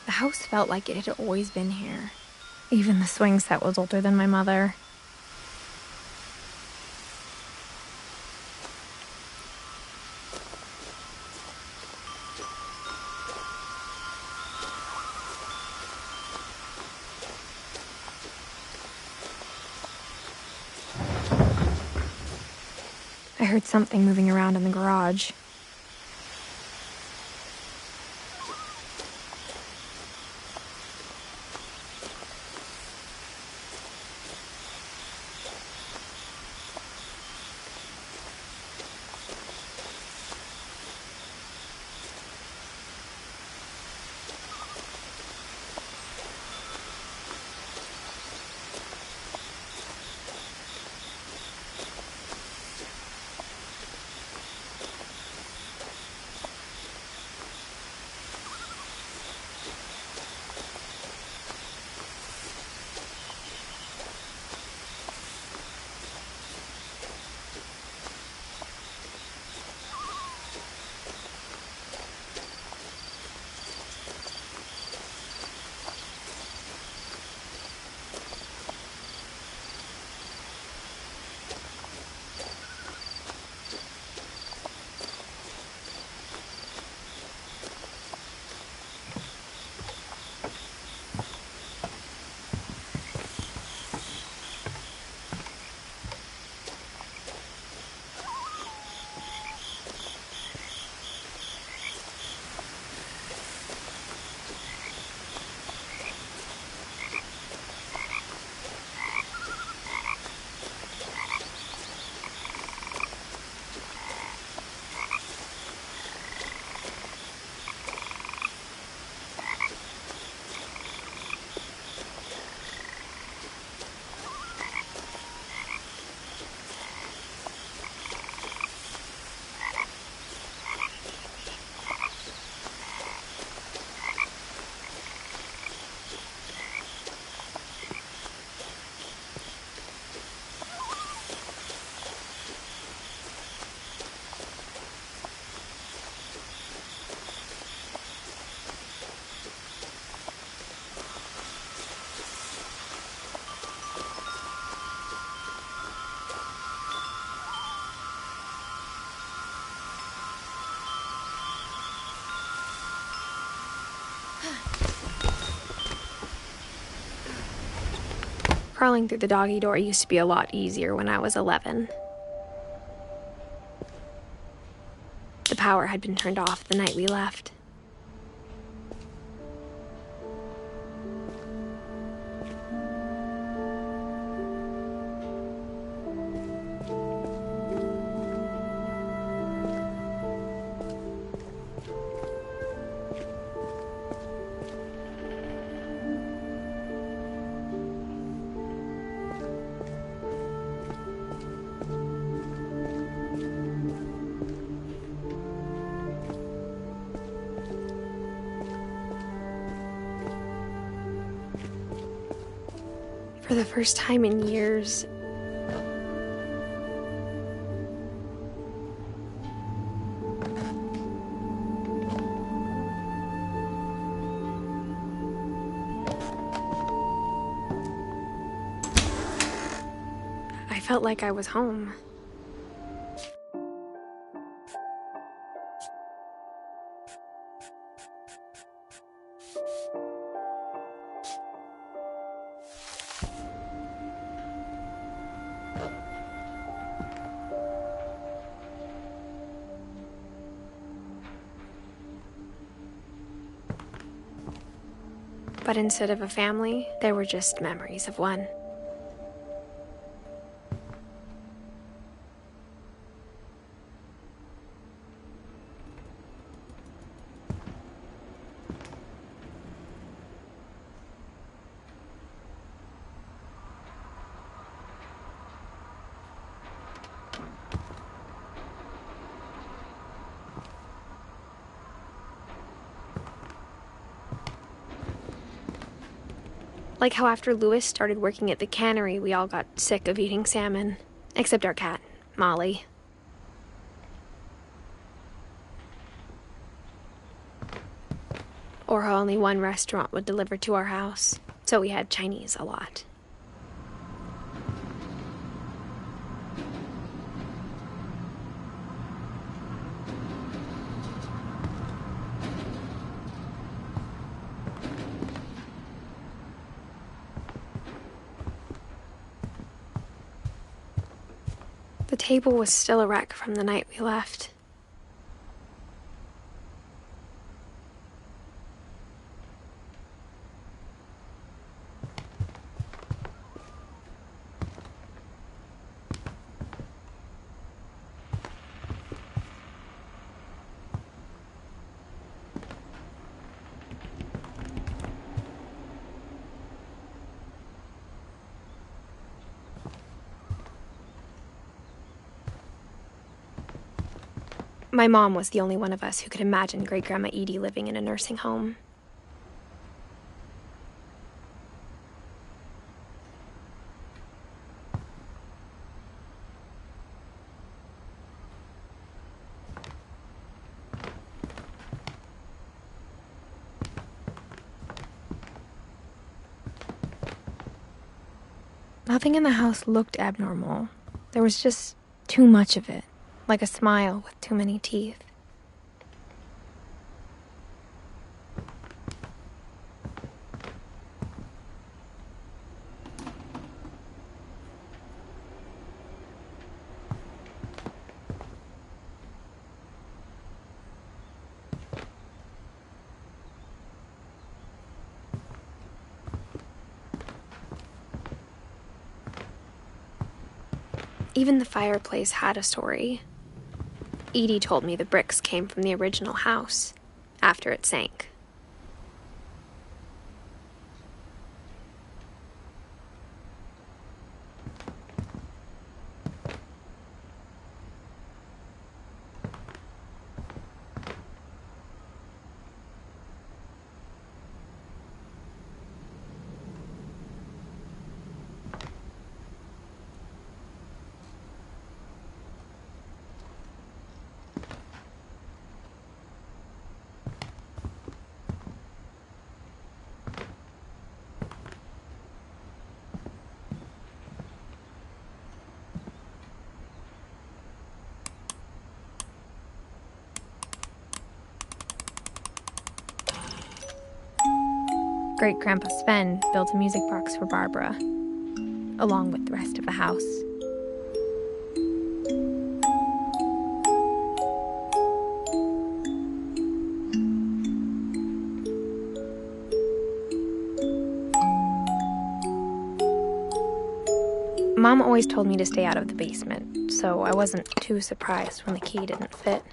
The house felt like it had always been here. Even the swing set was older than my mother. I heard something moving around in the garage. Crawling through the doggy door used to be a lot easier when I was 11. The power had been turned off the night we left. For the first time in years, I felt like I was home. But instead of a family, there were just memories of one. Like how after Louis started working at the cannery, we all got sick of eating salmon. Except our cat, Molly. or how only one restaurant would deliver to our house, so we had Chinese a lot. The table was still a wreck from the night we left. My mom was the only one of us who could imagine Great-Grandma Edie living in a nursing home. Nothing in the house looked abnormal. There was just too much of it, like a smile with too many teeth. Even the fireplace had a story. Edie told me the bricks came from the original house, after it sank. Great-Grandpa Sven built a music box for Barbara, along with the rest of the house. Mom always told me to stay out of the basement, so I wasn't too surprised when the key didn't fit.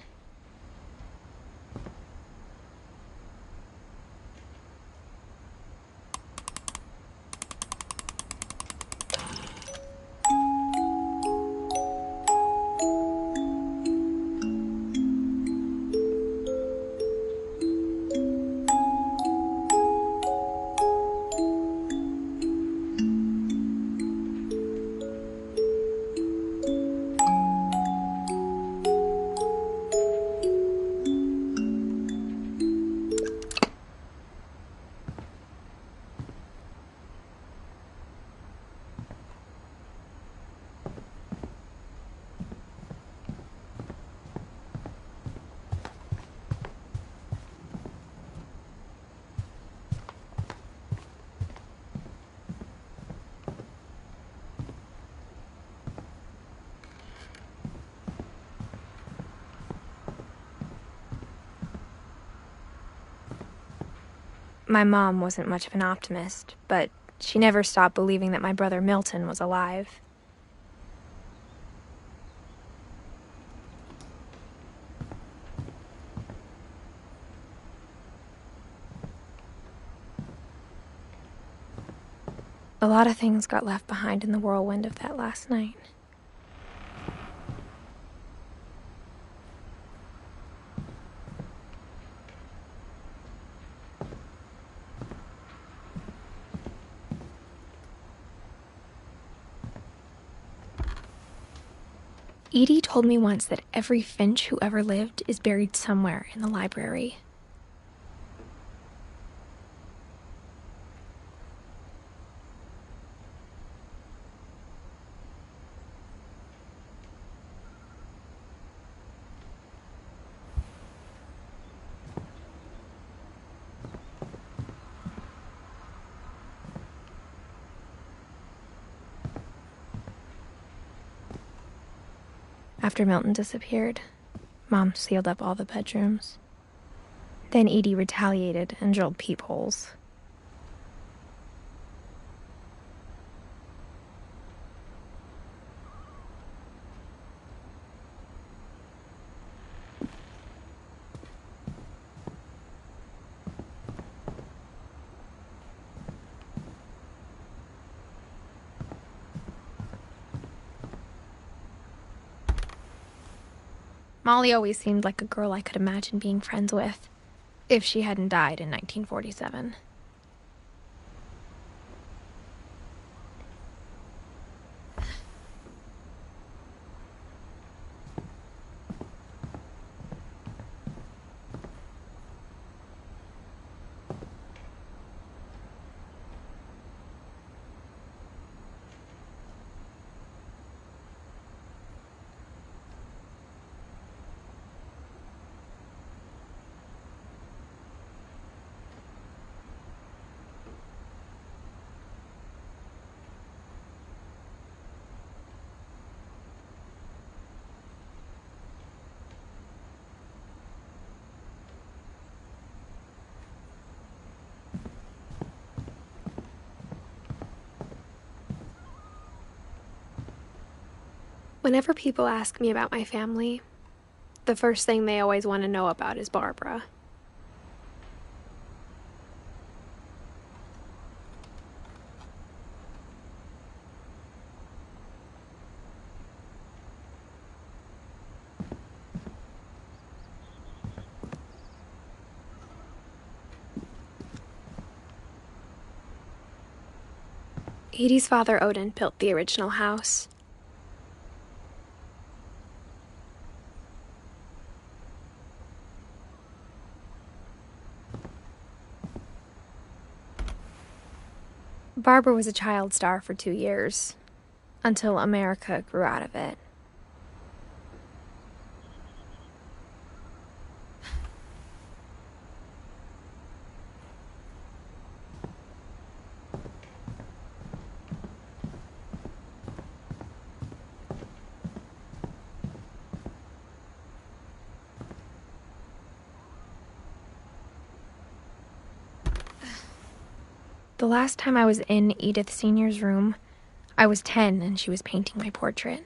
My mom wasn't much of an optimist, but she never stopped believing that my brother Milton was alive. A lot of things got left behind in the whirlwind of that last night. Edie told me once that every Finch who ever lived is buried somewhere in the library. After Milton disappeared, Mom sealed up all the bedrooms. Then Edie retaliated and drilled peepholes. Molly always seemed like a girl I could imagine being friends with, if she hadn't died in 1947. Whenever people ask me about my family, the first thing they always want to know about is Barbara. Edie's father, Odin, built the original house. Barbara was a child star for 2 years, until America grew out of it. The last time I was in Edith Sr.'s room, I was 10 and she was painting my portrait.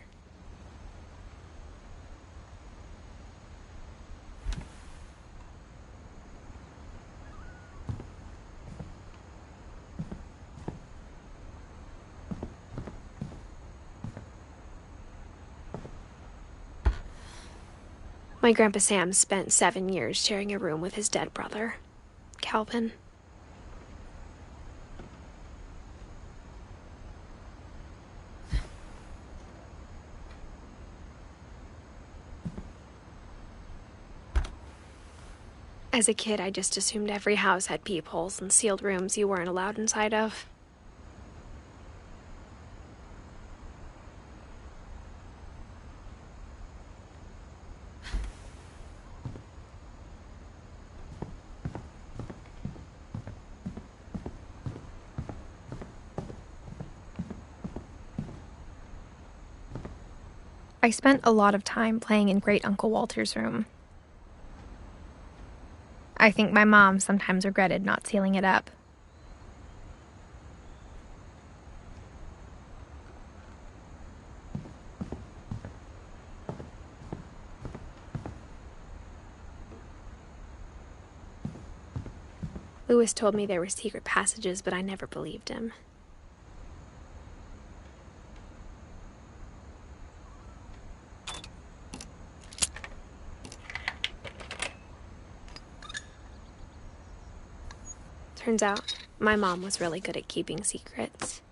My Grandpa Sam spent 7 years sharing a room with his dead brother, Calvin. As a kid, I just assumed every house had peepholes and sealed rooms you weren't allowed inside of. I spent a lot of time playing in Great Uncle Walter's room. I think my mom sometimes regretted not sealing it up. Lewis told me there were secret passages, but I never believed him. Turns out, my mom was really good at keeping secrets.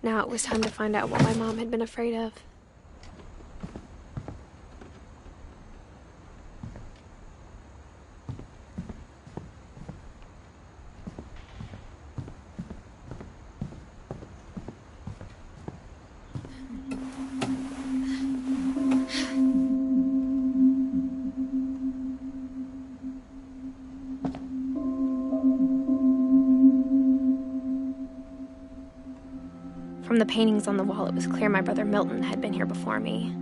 Now it was time to find out what my mom had been afraid of. From the paintings on the wall, it was clear my brother Milton had been here before me.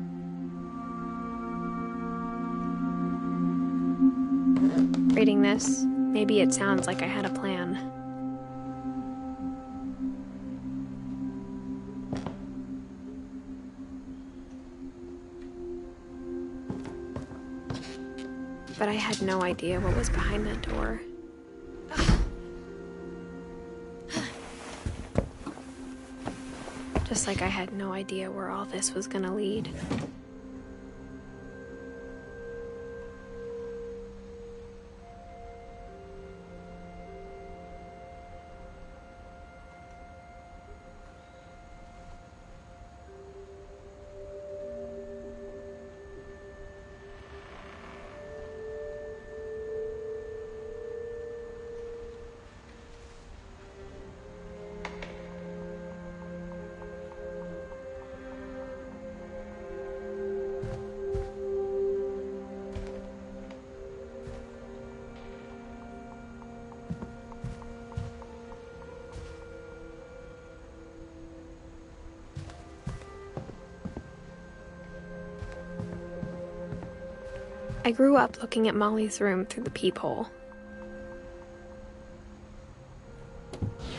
Reading this, maybe it sounds like I had a plan. But I had no idea what was behind that door. Just like I had no idea where all this was gonna lead. I grew up looking at Molly's room through the peephole.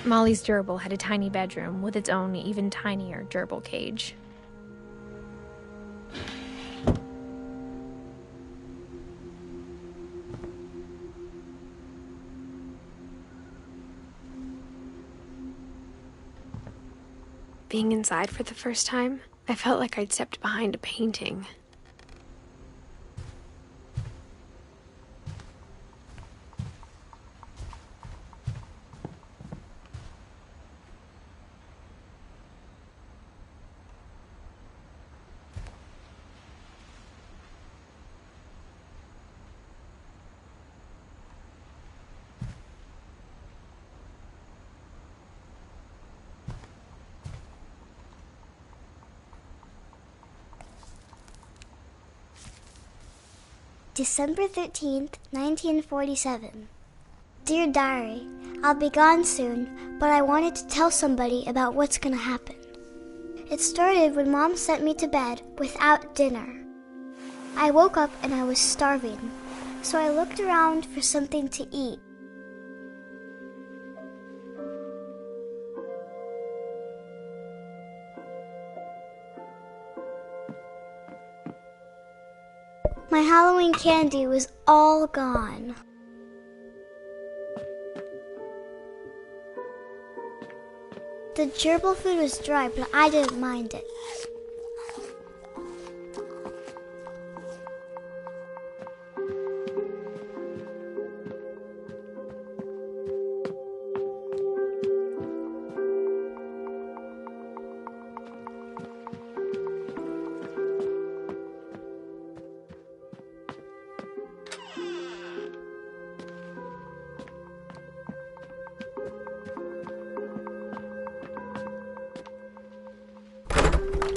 Molly's gerbil had a tiny bedroom with its own even tinier gerbil cage. Being inside for the first time, I felt like I'd stepped behind a painting. December 13th, 1947. Dear Diary, I'll be gone soon, but I wanted to tell somebody about what's gonna happen. It started when Mom sent me to bed without dinner. I woke up and I was starving, so I looked around for something to eat. My Halloween candy was all gone. The gerbil food was dry, but I didn't mind it.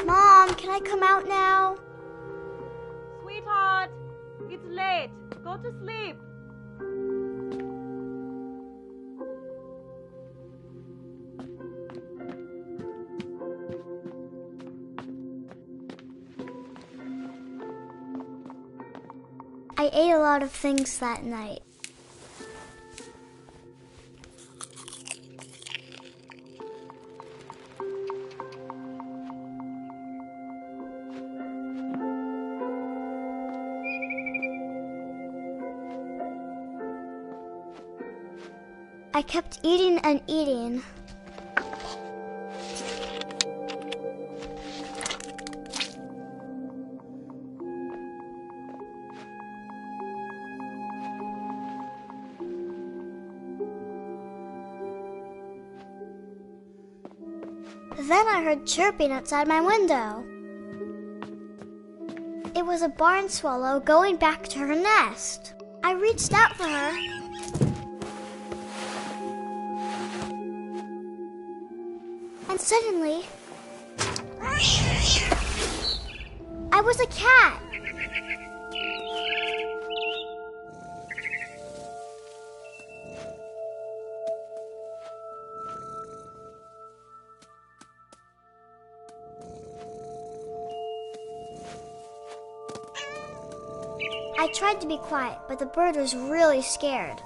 Mom, can I come out now? Sweetheart, it's late. Go to sleep. I ate a lot of things that night. I kept eating and eating. Then I heard chirping outside my window. It was a barn swallow going back to her nest. I reached out for her. And suddenly, I was a cat. I tried to be quiet, but the bird was really scared.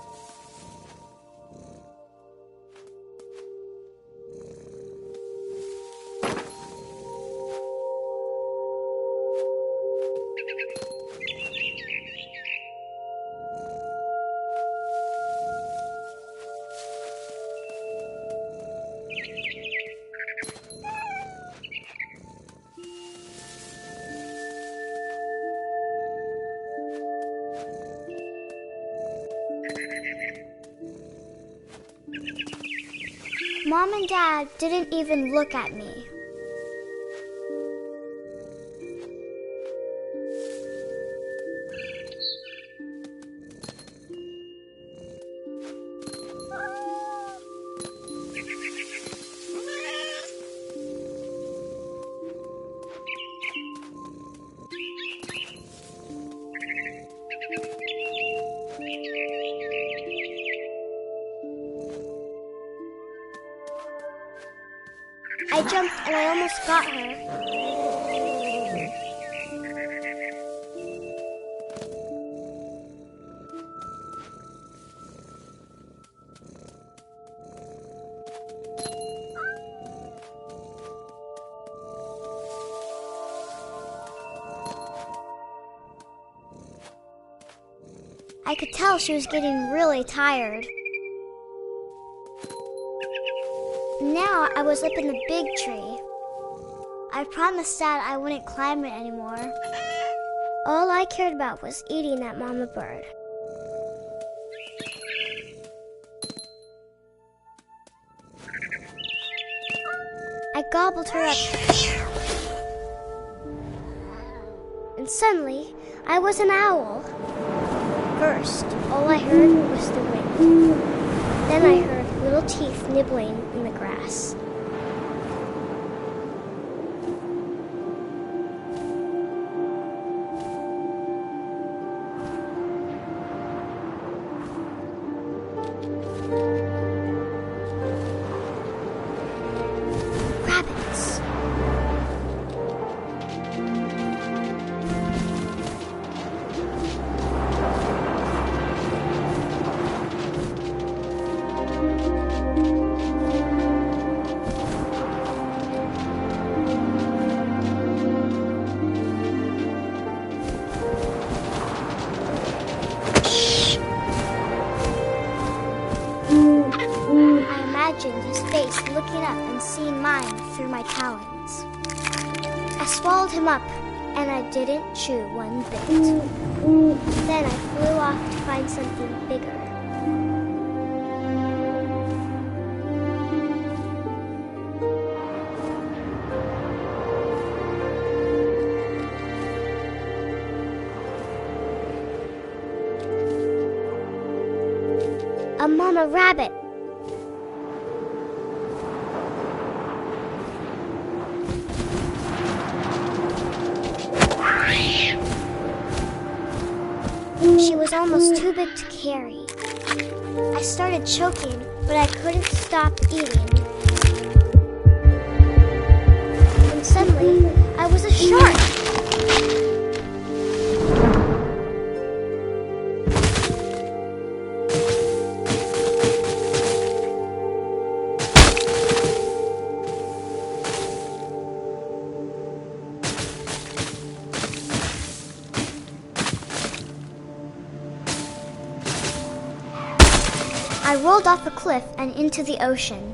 Mom and Dad didn't even look at me. I jumped and I almost got her. I could tell she was getting really tired. Now I was up in the big tree. I promised Dad I wouldn't climb it anymore. All I cared about was eating that mama bird. I gobbled her up. And suddenly, I was an owl. First, all I heard was the wind. Then I heard little teeth nibbling in the grass. Rabbits. His face looking up and seeing mine through my talons. I swallowed him up, and I didn't chew one bit. Then I flew off to find something bigger. A mama rabbit. She was almost too big to carry. I started choking, but I couldn't stop eating. And suddenly, I was a shark. I rolled off a cliff and into the ocean.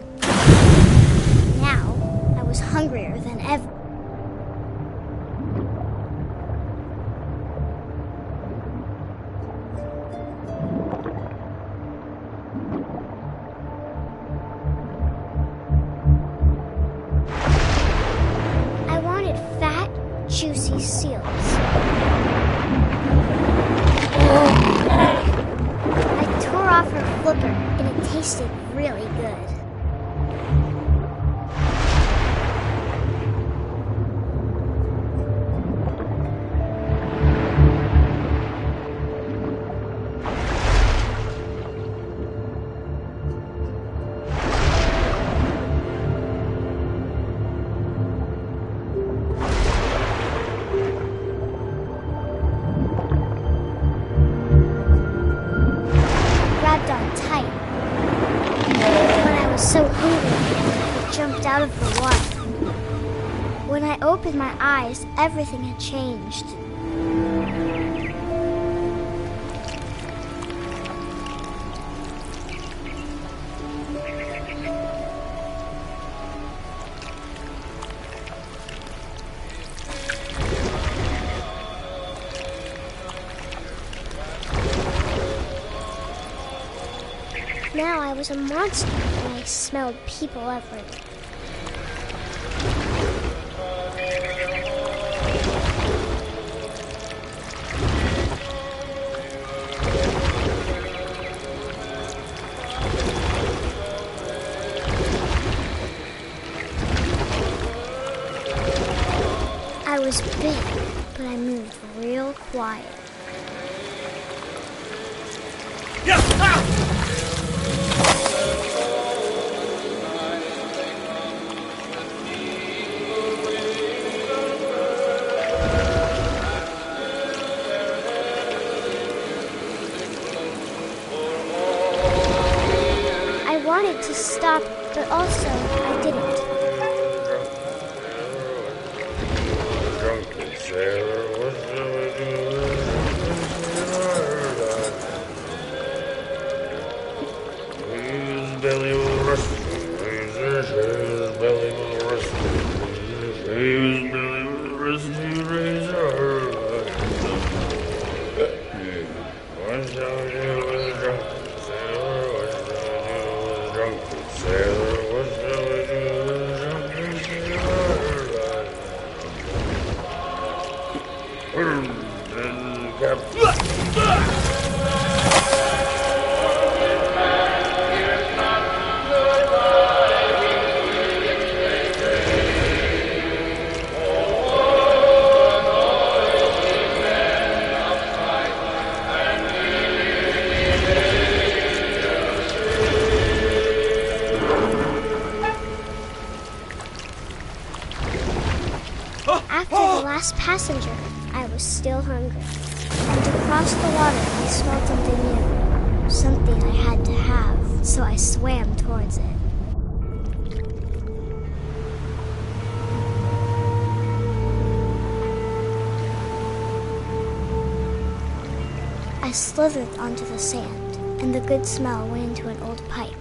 Now, I was hungrier than ever. I wanted fat, juicy seals. Off her flipper, and it tasted really good. kept on tight. But I was so hungry, I jumped out of the water. When I opened my eyes, everything had changed. Now I was a monster, and I smelled people everywhere. I was big, but I moved real quiet. I wanted to stop, but also I didn't. After the last passenger, I was still hungry. And across the water, I smelled something new. Something I had to have, so I swam towards it. I slithered onto the sand, and the good smell went into an old pipe.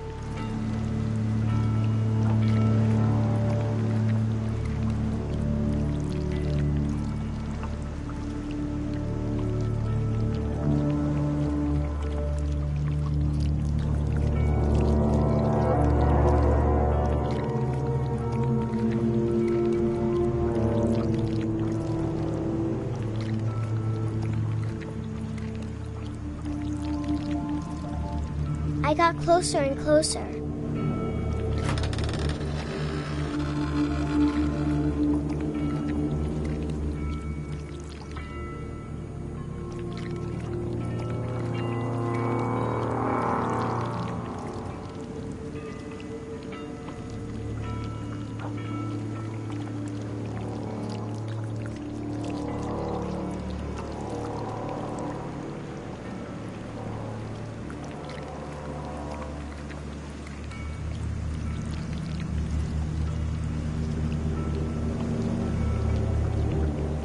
I got closer and closer.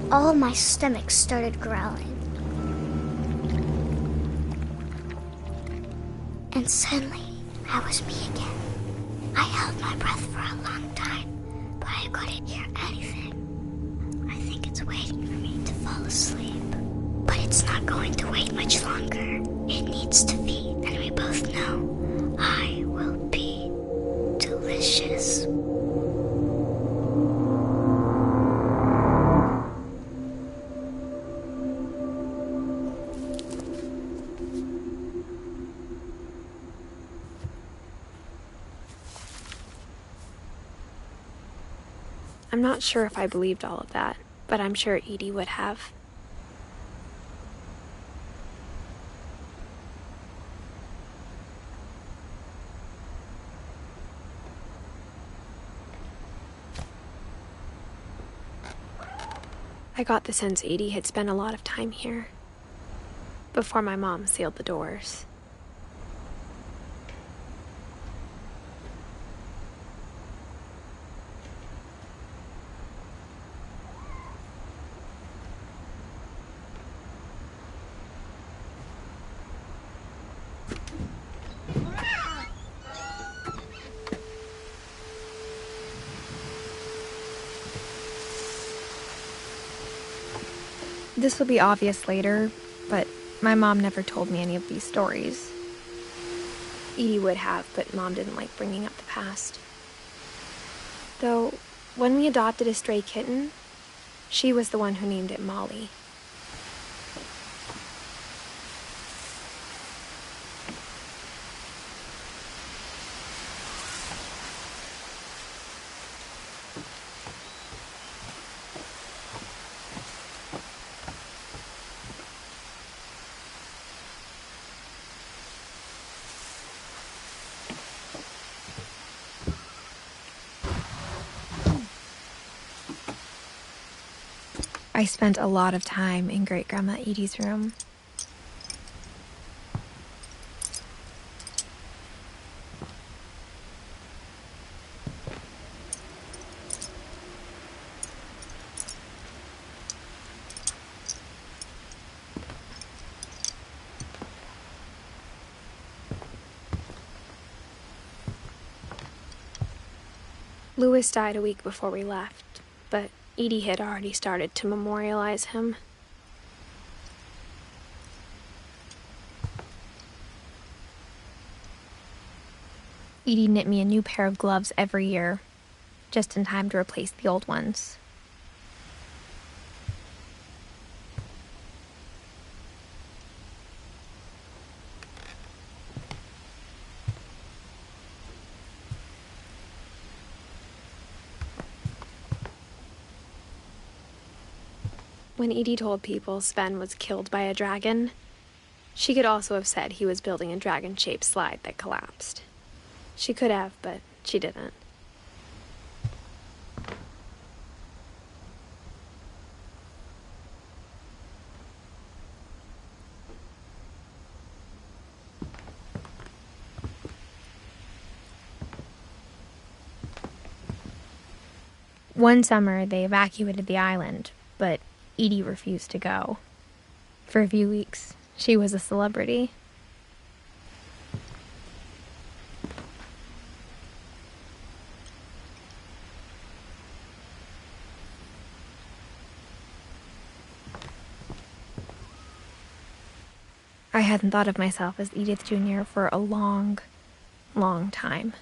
All my stomach started growling. And suddenly, I was me again. I held my breath for a long time, but I couldn't hear anything. I think it's waiting for me to fall asleep. But it's not going to wait much longer. It needs to feed, and we both know I will be delicious. I'm not sure if I believed all of that, but I'm sure Edie would have. I got the sense Edie had spent a lot of time here, before my mom sealed the doors. This will be obvious later, but my mom never told me any of these stories. Edie would have, but Mom didn't like bringing up the past. Though, when we adopted a stray kitten, she was the one who named it Molly. I spent a lot of time in Great-Grandma Edie's room. Louis died a week before we left, but Edie had already started to memorialize him. Edie knit me a new pair of gloves every year, just in time to replace the old ones. When Edie told people Sven was killed by a dragon, she could also have said he was building a dragon-shaped slide that collapsed. She could have, but she didn't. One summer, they evacuated the island, but Edie refused to go. For a few weeks, she was a celebrity. I hadn't thought of myself as Edith Jr. for a long, long time.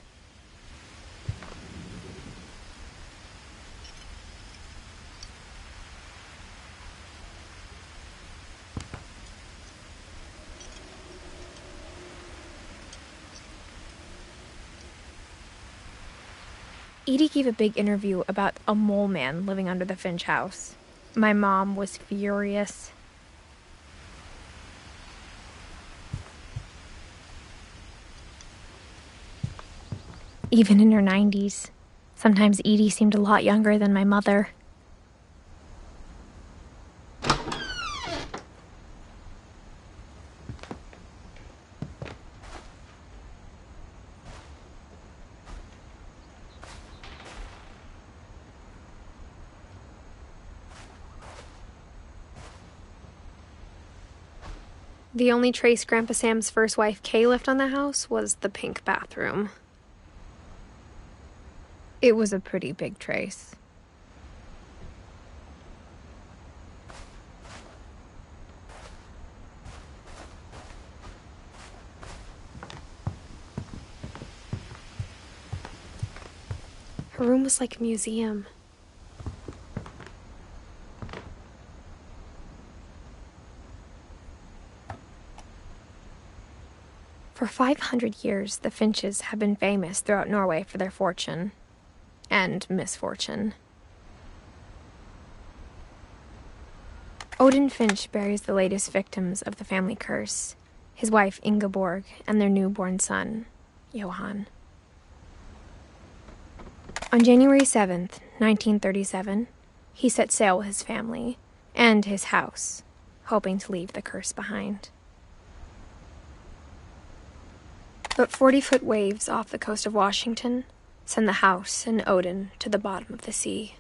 Edie gave a big interview about a mole man living under the Finch house. My mom was furious. Even in her 90s, sometimes Edie seemed a lot younger than my mother. The only trace Grandpa Sam's first wife, Kay, left on the house was the pink bathroom. It was a pretty big trace. Her room was like a museum. For 500 years, the Finches have been famous throughout Norway for their fortune and misfortune. Odin Finch buries the latest victims of the family curse, his wife Ingeborg and their newborn son, Johan. On January 7th, 1937, he set sail with his family and his house, hoping to leave the curse behind. But 40-foot waves off the coast of Washington send the house and Odin to the bottom of the sea.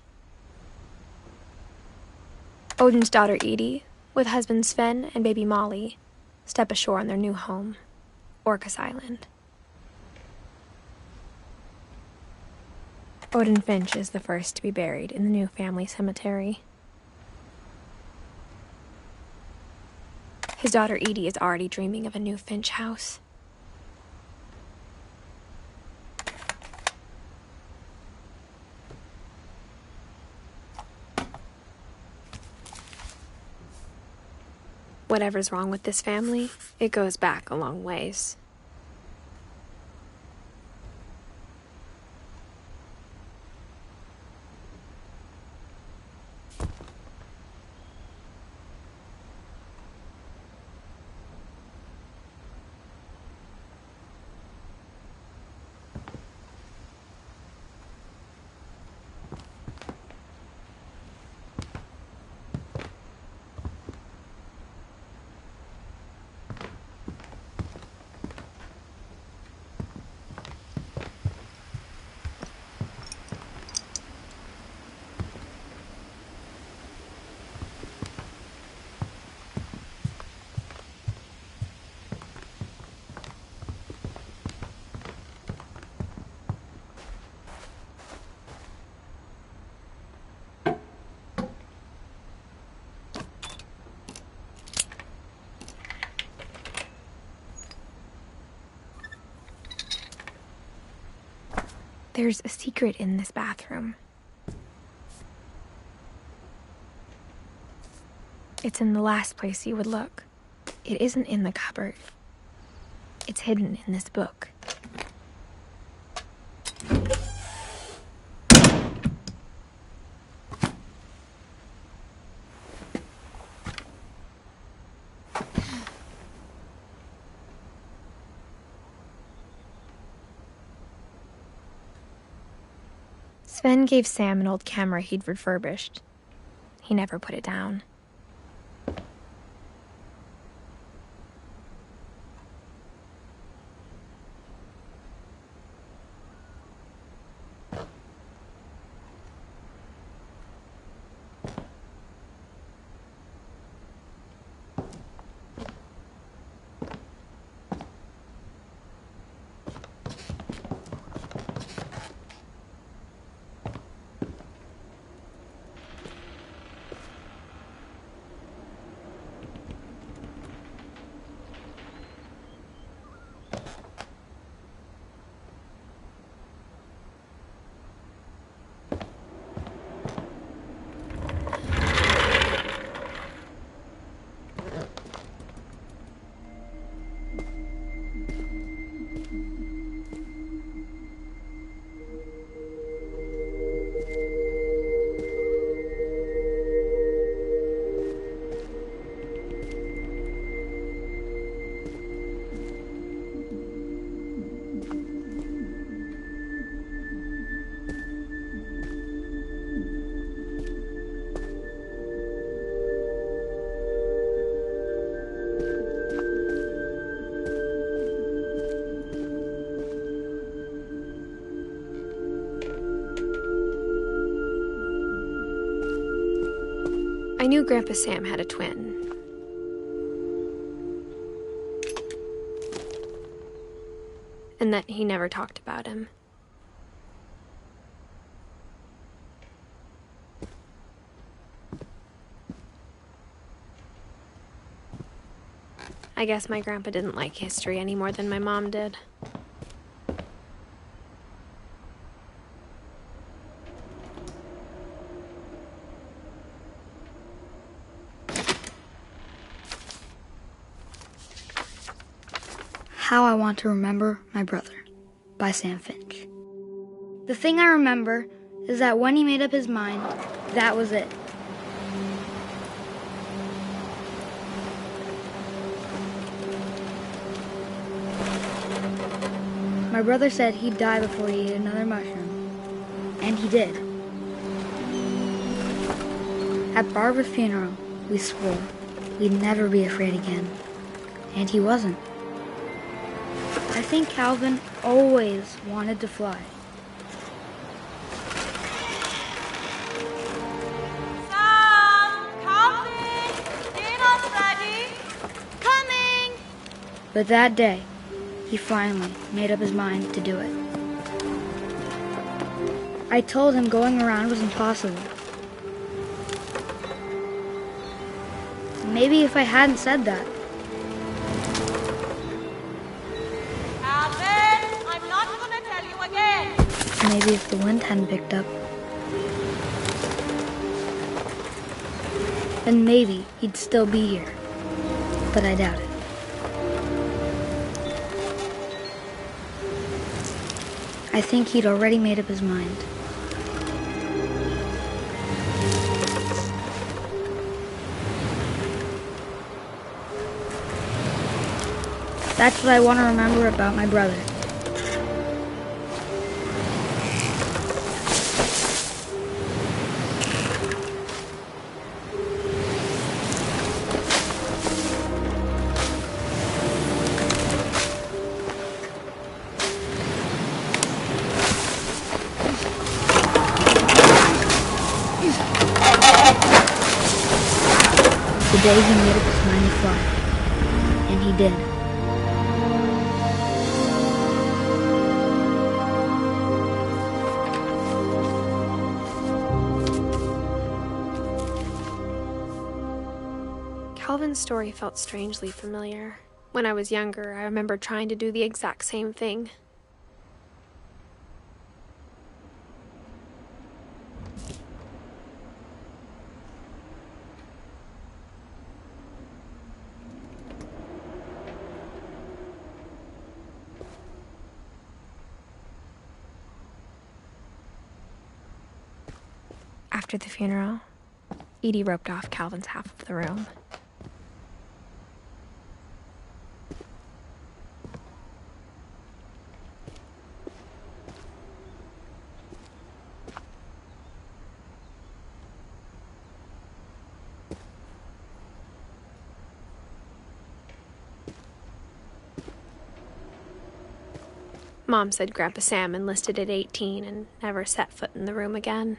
Odin's daughter Edie, with husband Sven and baby Molly, step ashore on their new home, Orcas Island. Odin Finch is the first to be buried in the new family cemetery. His daughter Edie is already dreaming of a new Finch house. Whatever's wrong with this family, it goes back a long ways. There's a secret in this bathroom. It's in the last place you would look. It isn't in the cupboard. It's hidden in this book. Sven gave Sam an old camera he'd refurbished. He never put it down. I knew Grandpa Sam had a twin. And that he never talked about him. I guess my grandpa didn't like history any more than my mom did. How I Want to Remember My Brother by Sam Finch. The thing I remember is that when he made up his mind, that was it. My brother said he'd die before he ate another mushroom, and he did. At Barbara's funeral, we swore we'd never be afraid again, and he wasn't. I think Calvin always wanted to fly. Sam, Calvin, dinner's ready. Coming. But that day, he finally made up his mind to do it. I told him going around was impossible. Maybe if I hadn't said that, maybe if the wind hadn't picked up, then maybe he'd still be here. But I doubt it. I think he'd already made up his mind. That's what I want to remember about my brother. The day he made up his mind to fly. And he did. Calvin's story felt strangely familiar. When I was younger, I remember trying to do the exact same thing. After the funeral, Edie roped off Calvin's half of the room. Mom said Grandpa Sam enlisted at 18 and never set foot in the room again.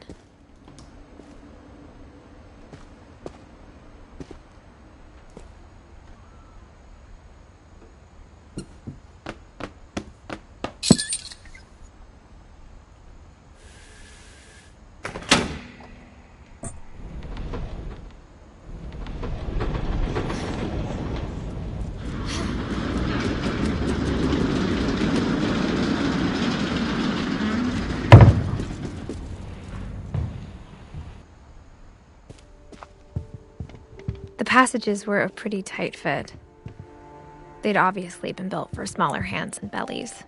The passages were a pretty tight fit. They'd obviously been built for smaller hands and bellies.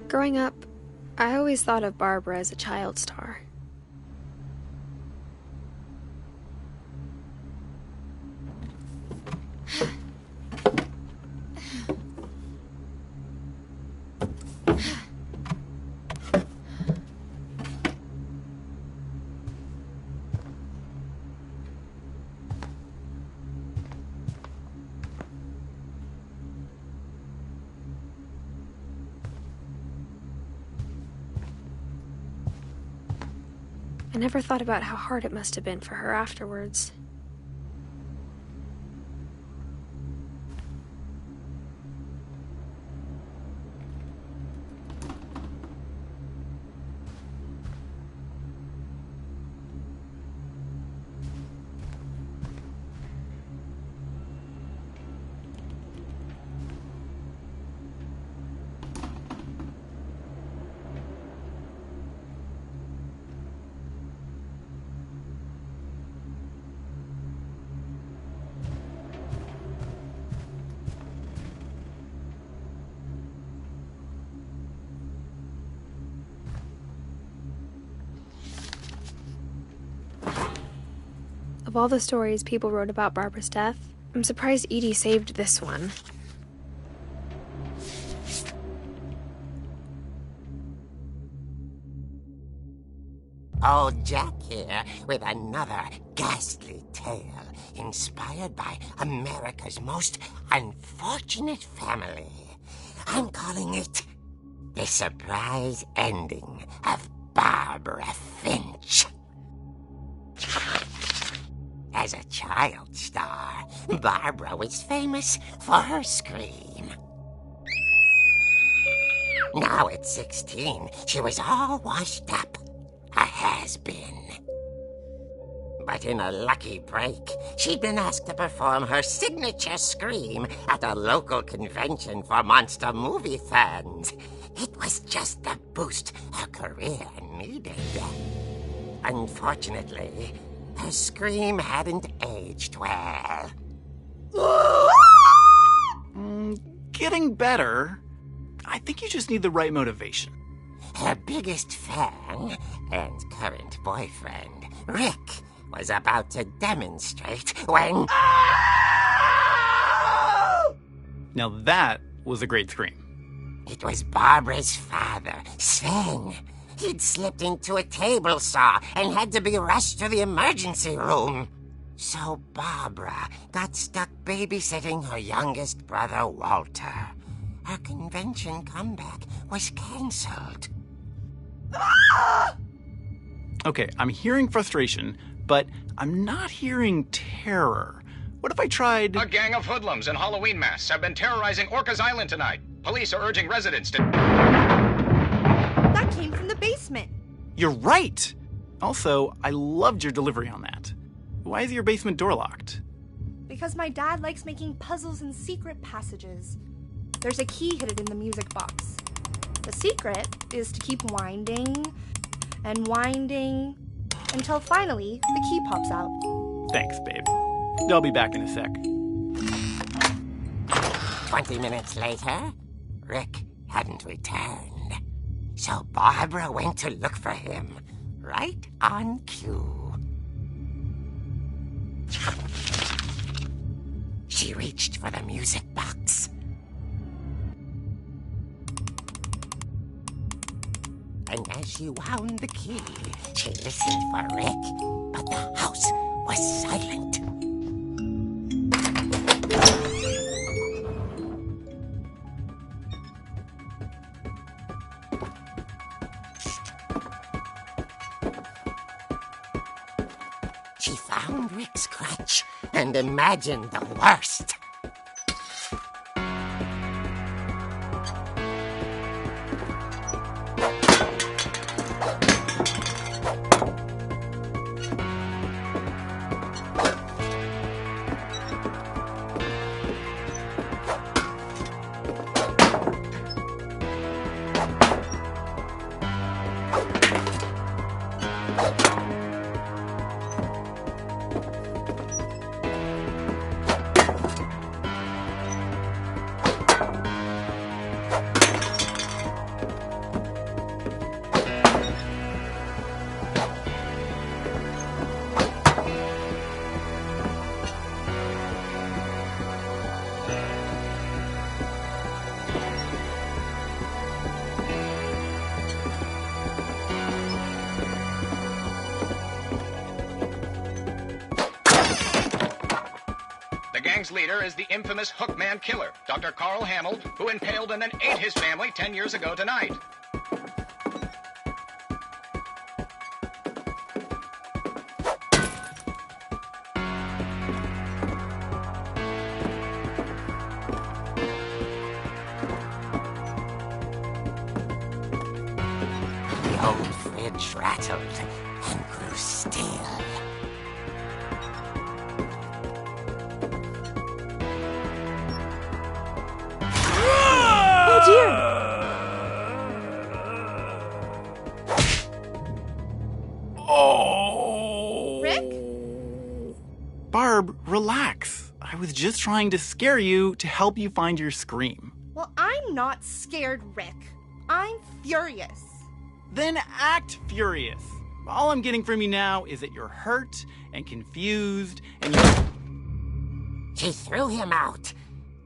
Growing up, I always thought of Barbara as a child star. I never thought about how hard it must have been for her afterwards. Of all the stories people wrote about Barbara's death, I'm surprised Edie saved this one. Old Jack here with another ghastly tale inspired by America's most unfortunate family. I'm calling it The Surprise Ending of Barbara Finch. As a child star, Barbara was famous for her scream. Now at 16, she was all washed up. A has-been. But in a lucky break, she'd been asked to perform her signature scream at a local convention for monster movie fans. It was just the boost her career needed. Unfortunately, her scream hadn't aged well. Getting better. I think you just need the right motivation. Her biggest fan and current boyfriend, Rick, was about to demonstrate when... Now that was a great scream. It was Barbara's father, Sven. He'd slipped into a table saw and had to be rushed to the emergency room. So Barbara got stuck babysitting her youngest brother, Walter. Her convention comeback was cancelled. Okay, I'm hearing frustration, but I'm not hearing terror. What if I tried... A gang of hoodlums in Halloween masks have been terrorizing Orcas Island tonight. Police are urging residents to... That came from the basement. You're right! Also, I loved your delivery on that. Why is your basement door locked? Because my dad likes making puzzles and secret passages. There's a key hidden in the music box. The secret is to keep winding and winding until finally the key pops out. Thanks, babe. I'll be back in a sec. 20 minutes later, Rick hadn't returned. So Barbara went to look for him, right on cue. She reached for the music box. And as she wound the key, she listened for Rick, but the house was silent. She found Rick's crutch and imagined the worst. The gang's leader is the infamous Hookman killer, Dr. Carl Hamel, who impaled and then ate his family 10 years ago tonight. The old fridge rattled and grew still. Oh dear! Oh! Rick? Barb, relax. I was just trying to scare you to help you find your scream. Well, I'm not scared, Rick. I'm furious. Then act furious. All I'm getting from you now is that you're hurt and confused and you... She threw him out,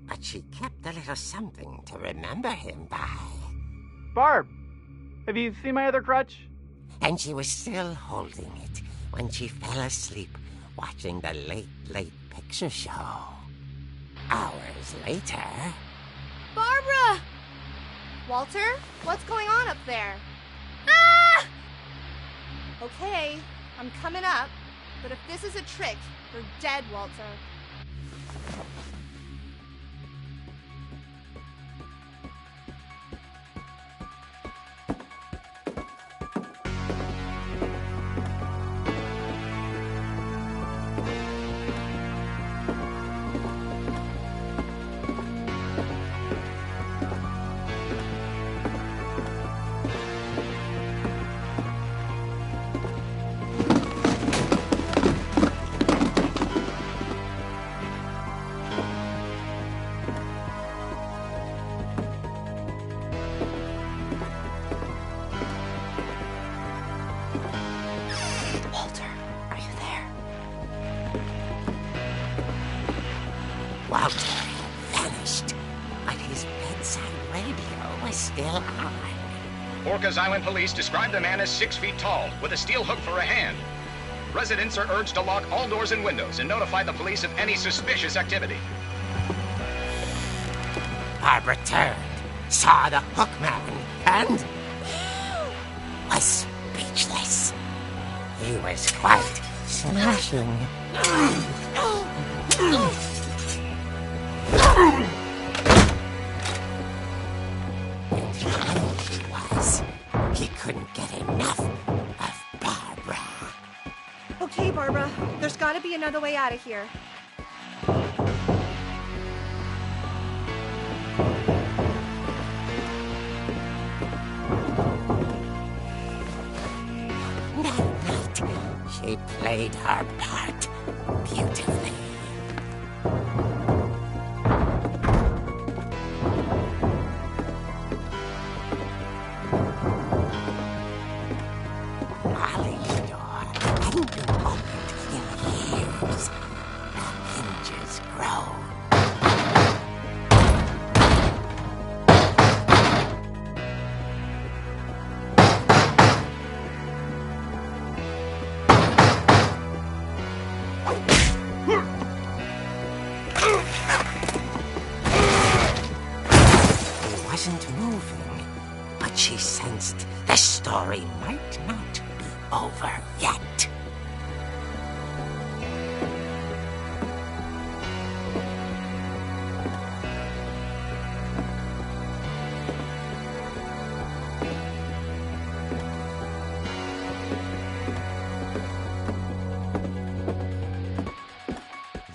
but she kept a little something to remember him by. Barb, have you seen my other crutch? And she was still holding it when she fell asleep watching the late picture show. Hours later... Barbara! Walter, what's going on up there? Ah! Okay, I'm coming up, but if this is a trick, you're dead, Walter. Walter had vanished, but his bedside radio was still on. Orcas Island police describe the man as 6 feet tall, with a steel hook for a hand. Residents are urged to lock all doors and windows and notify the police of any suspicious activity. Barbara turned, saw the hook man, and was speechless. He was quite smashing. He couldn't get enough of Barbara. Okay, Barbara, there's gotta be another way out of here. That night, she played her part beautifully. Molly's door hadn't been opened in years. The hinges groaned. He wasn't moving, but she sensed the story might not be over yet.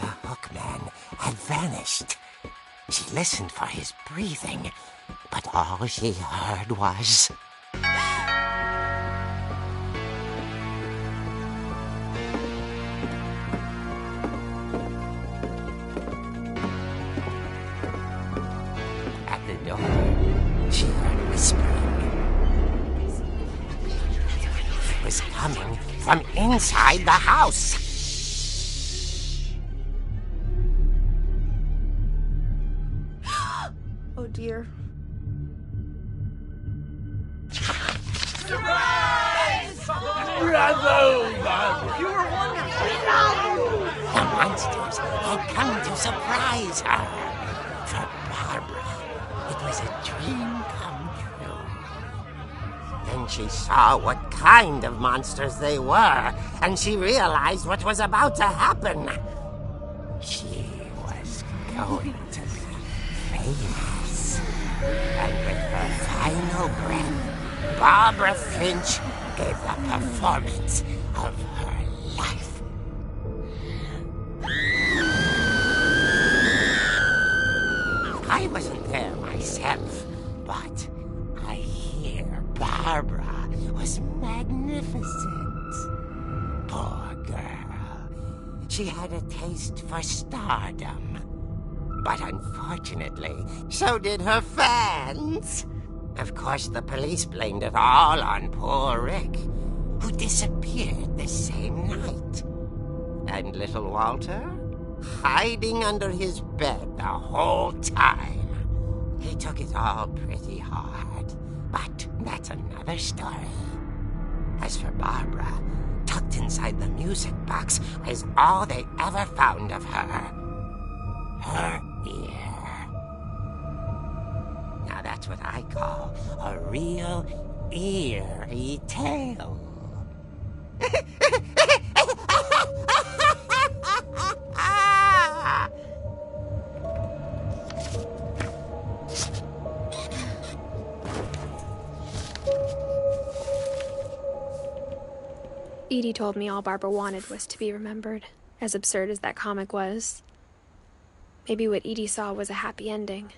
The hookman had vanished. She listened for his breathing, but all she heard was... At the door, she heard whispering. It was coming from inside the house. Oh dear. The monsters had come to surprise her. For Barbara, it was a dream come true. Then she saw what kind of monsters they were, and she realized what was about to happen. She was going to be famous. And with her final breath, Barbara Finch gave the performance of her life. I wasn't there myself, but I hear Barbara was magnificent. Poor girl. She had a taste for stardom. But unfortunately, so did her fans. Of course, the police blamed it all on poor Rick, who disappeared the same night. And little Walter? Hiding under his bed the whole time. He took it all pretty hard, but that's another story. As for Barbara, tucked inside the music box was all they ever found of her. Her ear. Now that's what I call a real eerie tale. Edie told me all Barbara wanted was to be remembered, as absurd as that comic was. Maybe what Edie saw was a happy ending.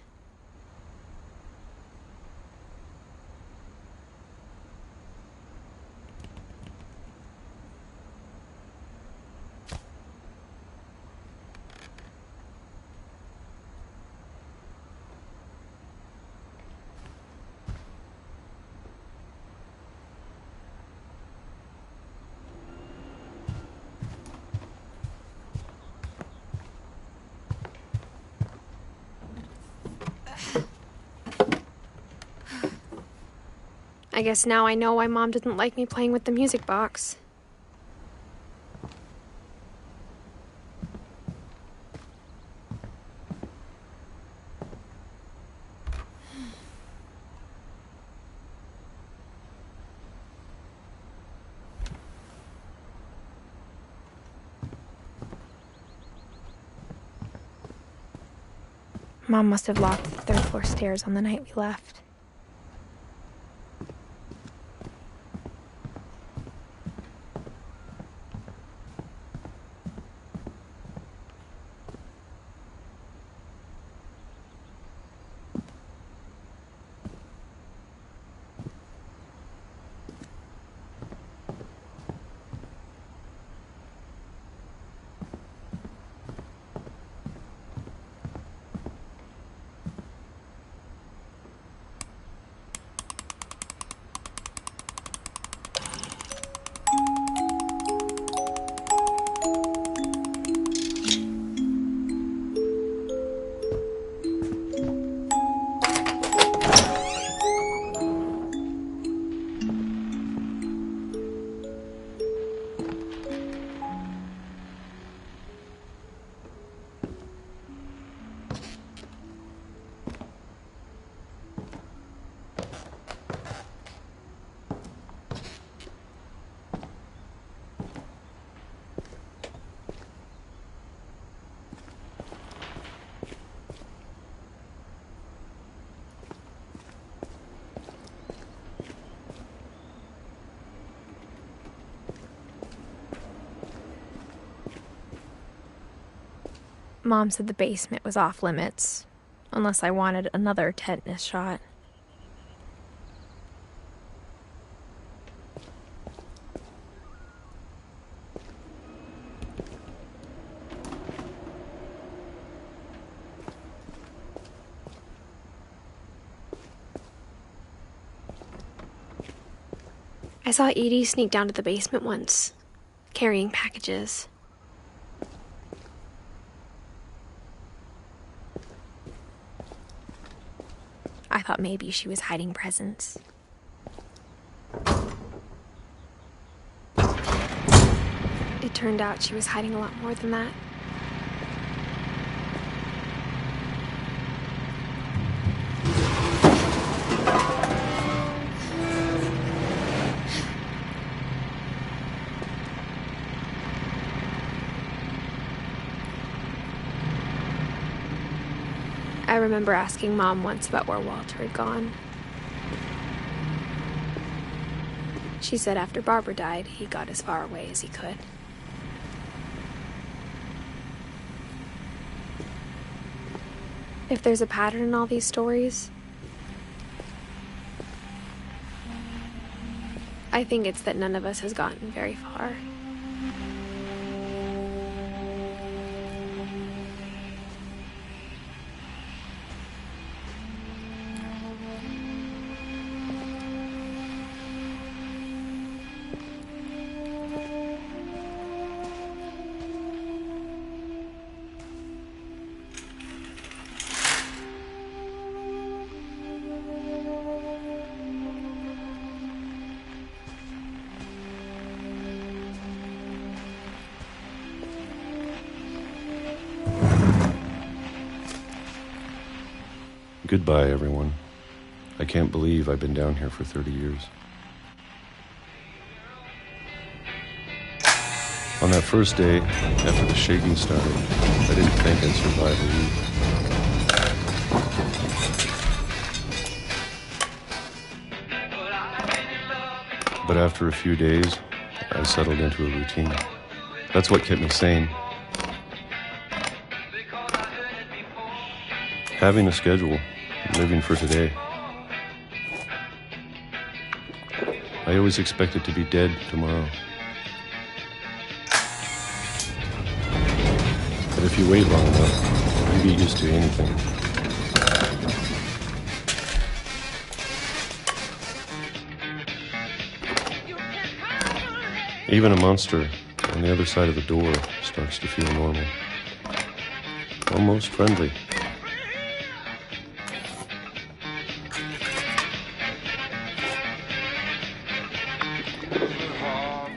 I guess now I know why Mom didn't like me playing with the music box. Mom must have locked the third floor stairs on the night we left. Mom said the basement was off limits, unless I wanted another tetanus shot. I saw Edie sneak down to the basement once, carrying packages. I thought maybe she was hiding presents. It turned out she was hiding a lot more than that. I remember asking Mom once about where Walter had gone. She said after Barbara died, he got as far away as he could. If there's a pattern in all these stories, I think it's that none of us has gotten very far. Goodbye, everyone. I can't believe I've been down here for 30 years. On that first day, after the shaking started, I didn't think I'd survive a week. But after a few days, I settled into a routine. That's what kept me sane. Having a schedule, living for today. I always expected to be dead tomorrow. But if you wait long enough, you get used to anything. Even a monster on the other side of the door starts to feel normal. Almost friendly.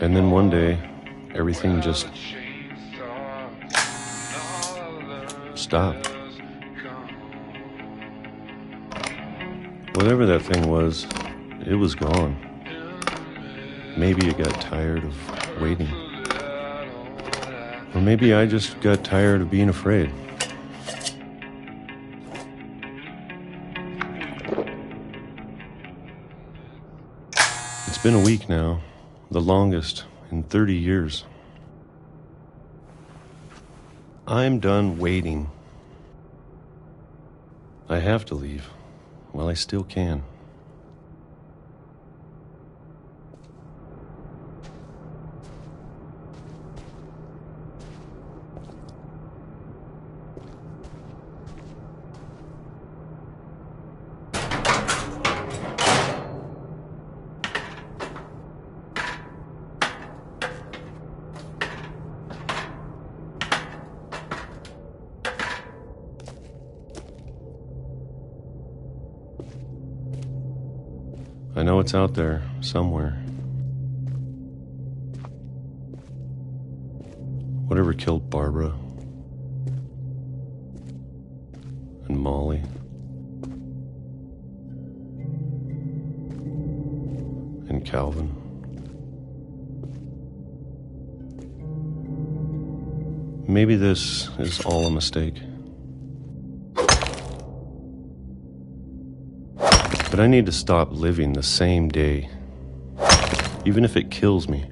And then one day, everything just stopped. Whatever that thing was, it was gone. Maybe it got tired of waiting. Or maybe I just got tired of being afraid. It's been a week now, the longest in 30 years. I'm done waiting. I have to leave while I still can. I know it's out there, somewhere. Whatever killed Barbara and Molly and Calvin. Maybe this is all a mistake. But I need to stop living the same day, even if it kills me.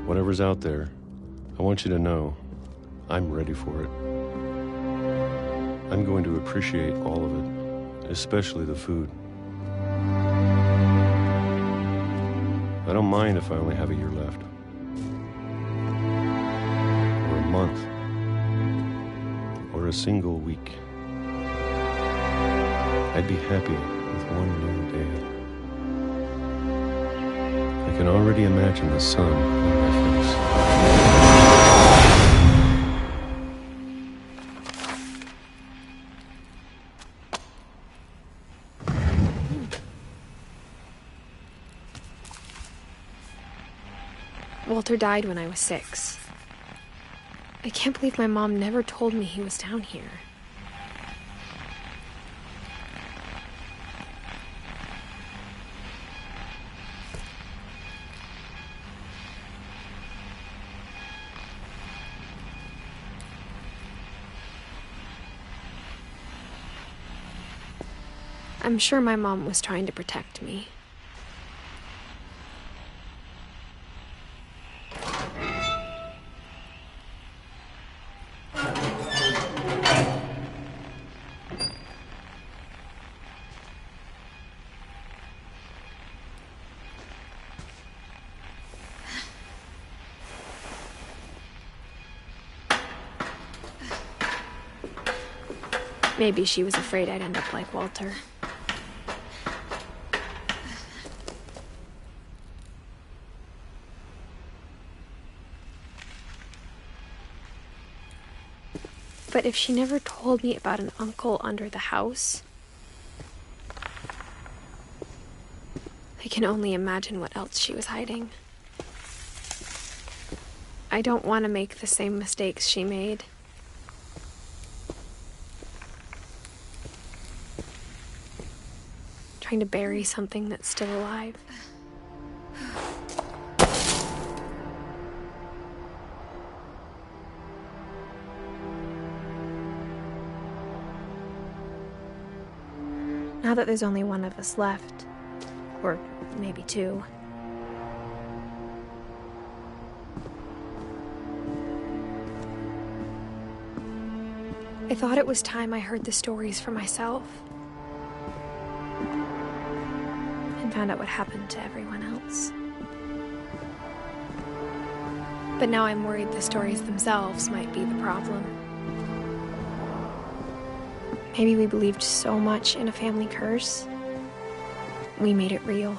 Whatever's out there, I want you to know I'm ready for it. I'm going to appreciate all of it, especially the food. I don't mind if I only have a year left. Or a month. Or a single week. I'd be happy with one new day. I can already imagine the sun on my face. Walter died when I was 6. I can't believe my mom never told me he was down here. I'm sure my mom was trying to protect me. Maybe she was afraid I'd end up like Walter. But if she never told me about an uncle under the house, I can only imagine what else she was hiding. I don't want to make the same mistakes she made. Trying to bury something that's still alive. Now that there's only one of us left, or maybe 2, I thought it was time I heard the stories for myself. And found out what happened to everyone else. But now I'm worried the stories themselves might be the problem. Maybe we believed so much in a family curse, we made it real.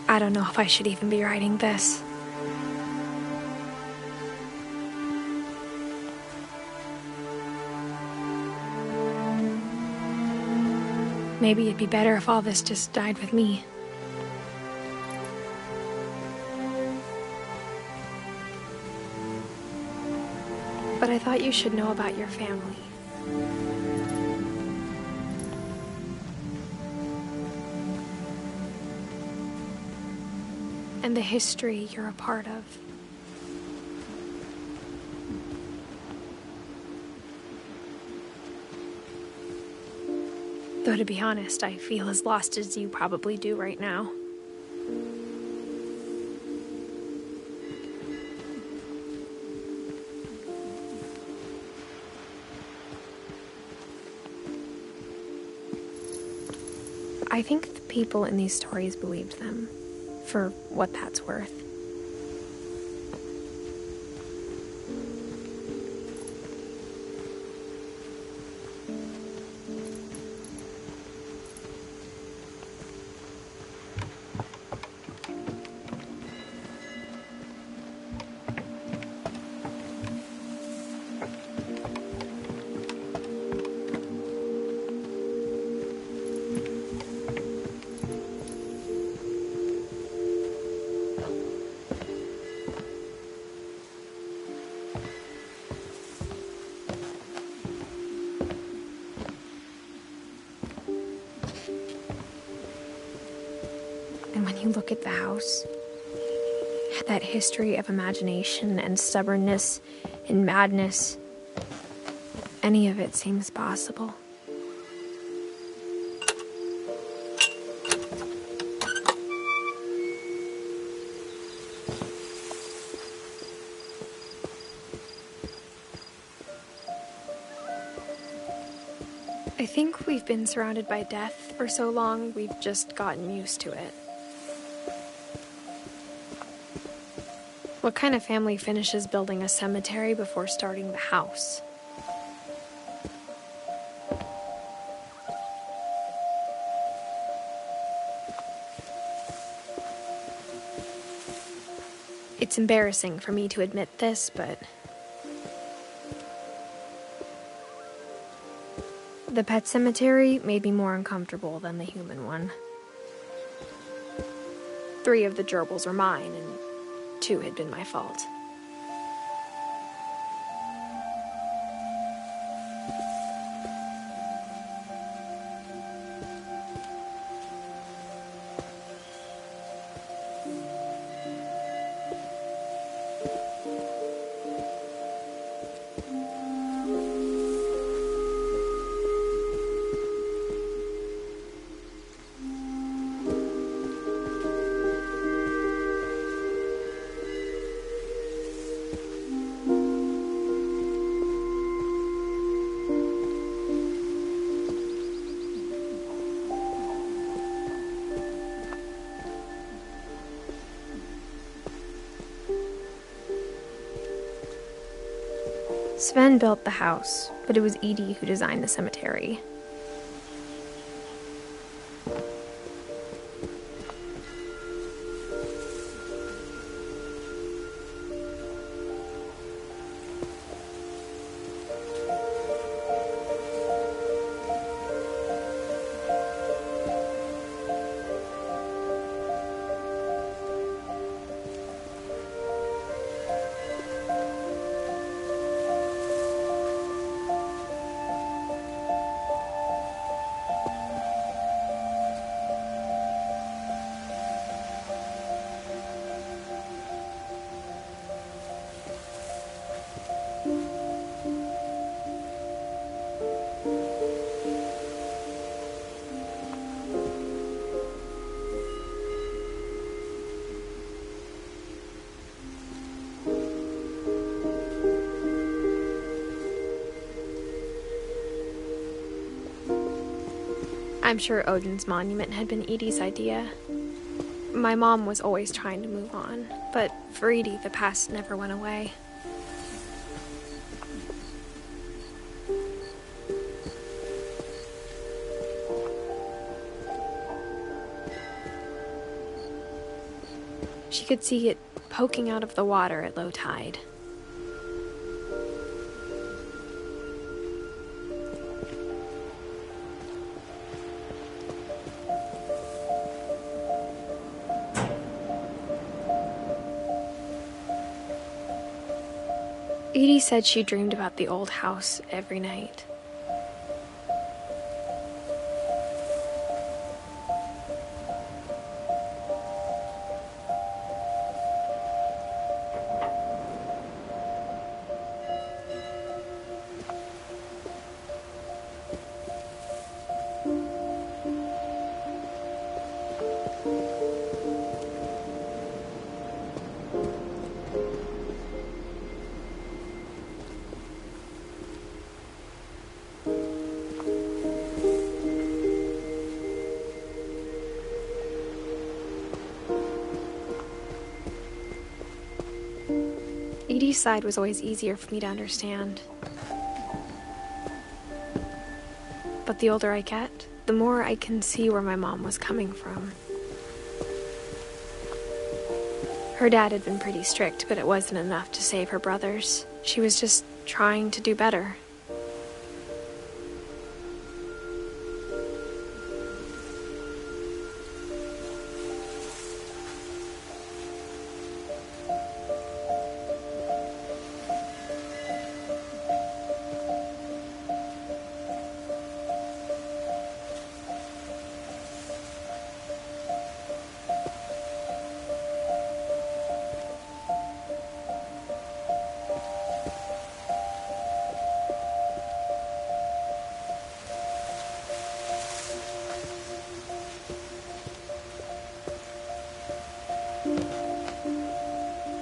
I don't know if I should even be writing this. Maybe it'd be better if all this just died with me. But I thought you should know about your family. And the history you're a part of. Though to be honest, I feel as lost as you probably do right now. I think the people in these stories believed them, for what that's worth. And when you look at the house, that history of imagination and stubbornness and madness, any of it seems possible. I think we've been surrounded by death for so long, we've just gotten used to it. What kind of family finishes building a cemetery before starting the house? It's embarrassing for me to admit this, but the pet cemetery made me more uncomfortable than the human one. 3 of the gerbils were mine, and 2 had been my fault. Sven built the house, but it was Edie who designed the cemetery. I'm sure Odin's monument had been Edie's idea. My mom was always trying to move on, but for Edie, the past never went away. She could see it poking out of the water at low tide. Edie said she dreamed about the old house every night. Edie's side was always easier for me to understand. But the older I get, the more I can see where my mom was coming from. Her dad had been pretty strict, but it wasn't enough to save her brothers. She was just trying to do better.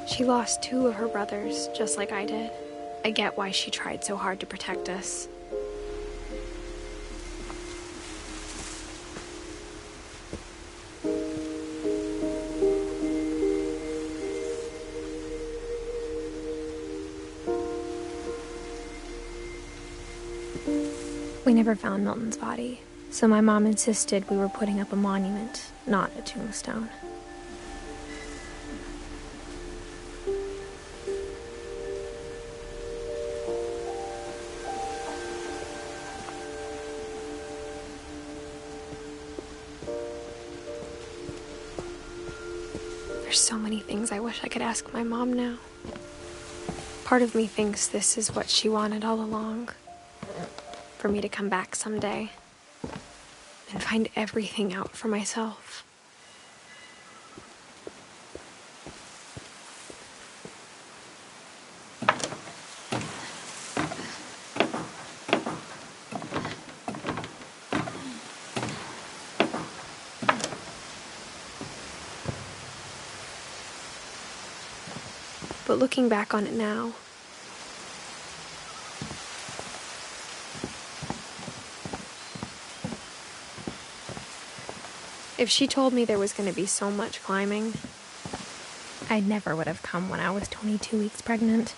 She lost 2 of her brothers, just like I did. I get why she tried so hard to protect us. We never found Milton's body, so my mom insisted we were putting up a monument, not a tombstone. There's so many things I wish I could ask my mom now. Part of me thinks this is what she wanted all along. For me to come back someday and find everything out for myself. But looking back on it now, if she told me there was going to be so much climbing, I never would have come when I was 22 weeks pregnant.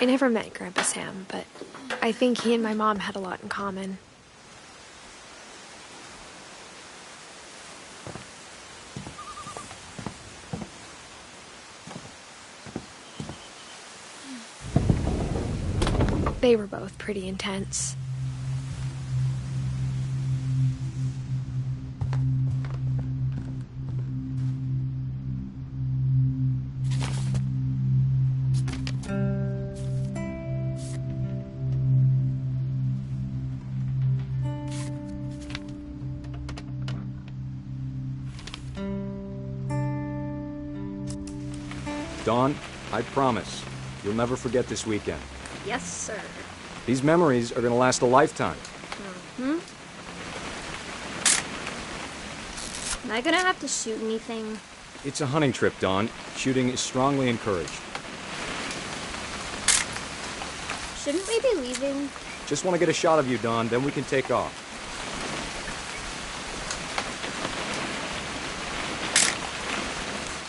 I never met Grandpa Sam, but I think he and my mom had a lot in common. They were both pretty intense. Dawn, I promise, you'll never forget this weekend. Yes, sir. These memories are gonna last a lifetime. Am I gonna have to shoot anything? It's a hunting trip, Dawn. Shooting is strongly encouraged. Shouldn't we be leaving? Just want to get a shot of you, Dawn, then we can take off.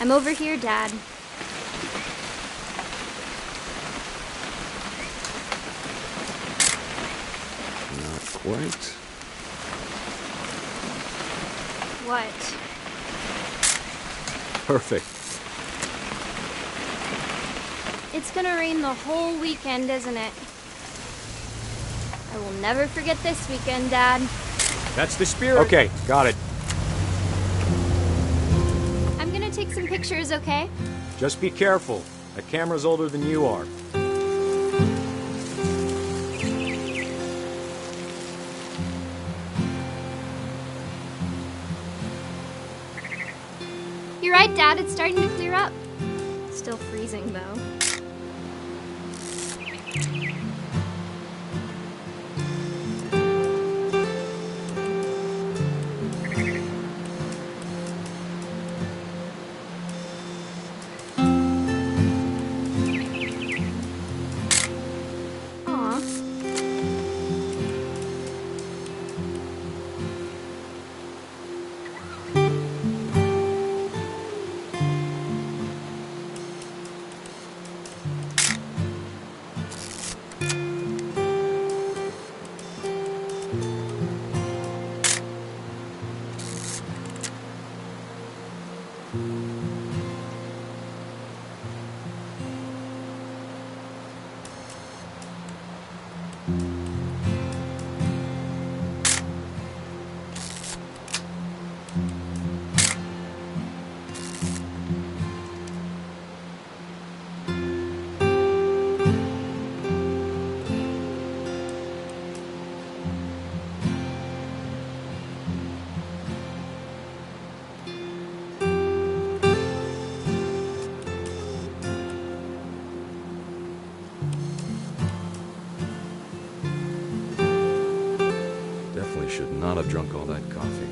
I'm over here, Dad. Not quite. What? Perfect. It's gonna rain the whole weekend, isn't it? I will never forget this weekend, Dad. That's the spirit. Okay, got it. I'm gonna take some pictures, okay? Just be careful. That camera's older than you are. You're right, Dad. It's starting to clear up. Still freezing, though. Aw. Definitely should not have drunk all that coffee.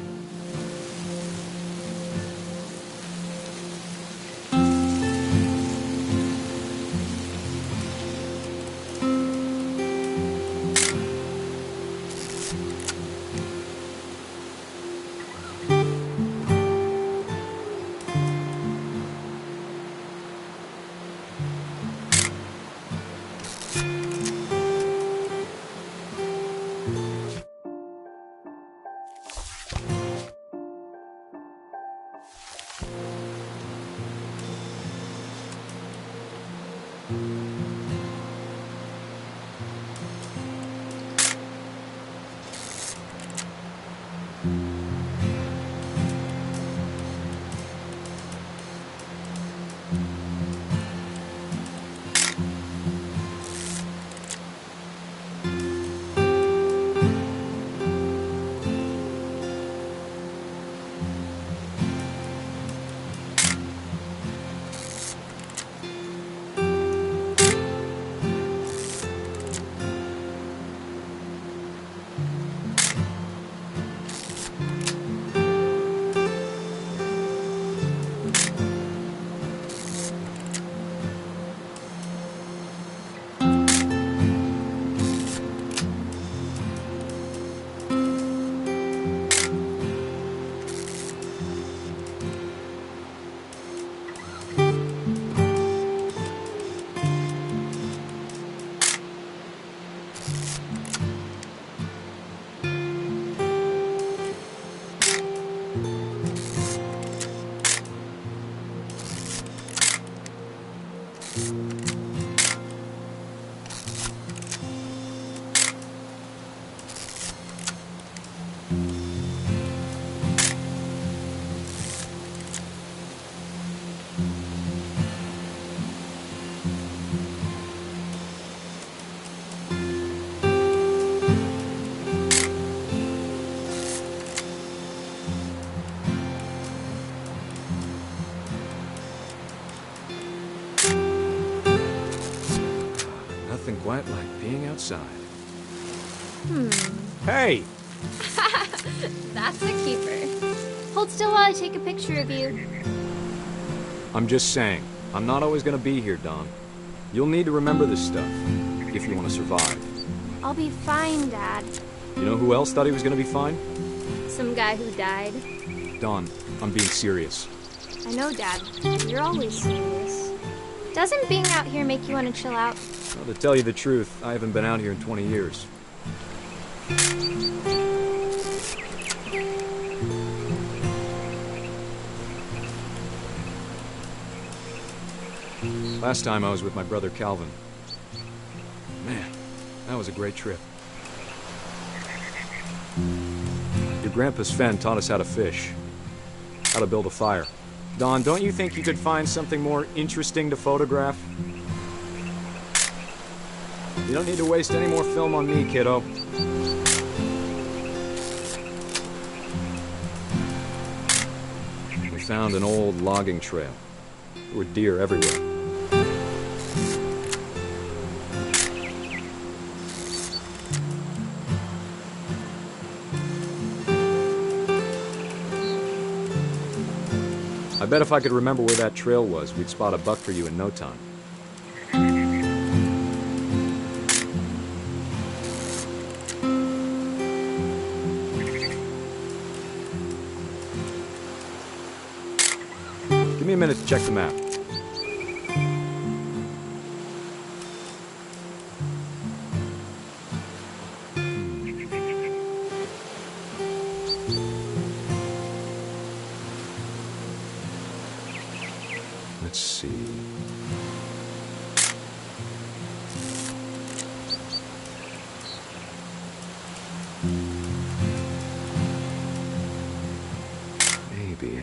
Nothing quite like being outside. Hey! That's a keeper. Hold still while I take a picture of you. I'm just saying, I'm not always gonna be here, Dawn. You'll need to remember this stuff, if you want to survive. I'll be fine, Dad. You know who else thought he was gonna be fine? Some guy who died. Dawn, I'm being serious. I know, Dad. You're always serious. Doesn't being out here make you want to chill out? Well, to tell you the truth, I haven't been out here in 20 years. Last time I was with my brother Calvin. Man, that was a great trip. Your grandpa Sven taught us how to fish, how to build a fire. Dawn, don't you think you could find something more interesting to photograph? You don't need to waste any more film on me, kiddo. We found an old logging trail. There were deer everywhere. I bet if I could remember where that trail was, we'd spot a buck for you in no time. Give me a minute to check the map. Let's see. Maybe.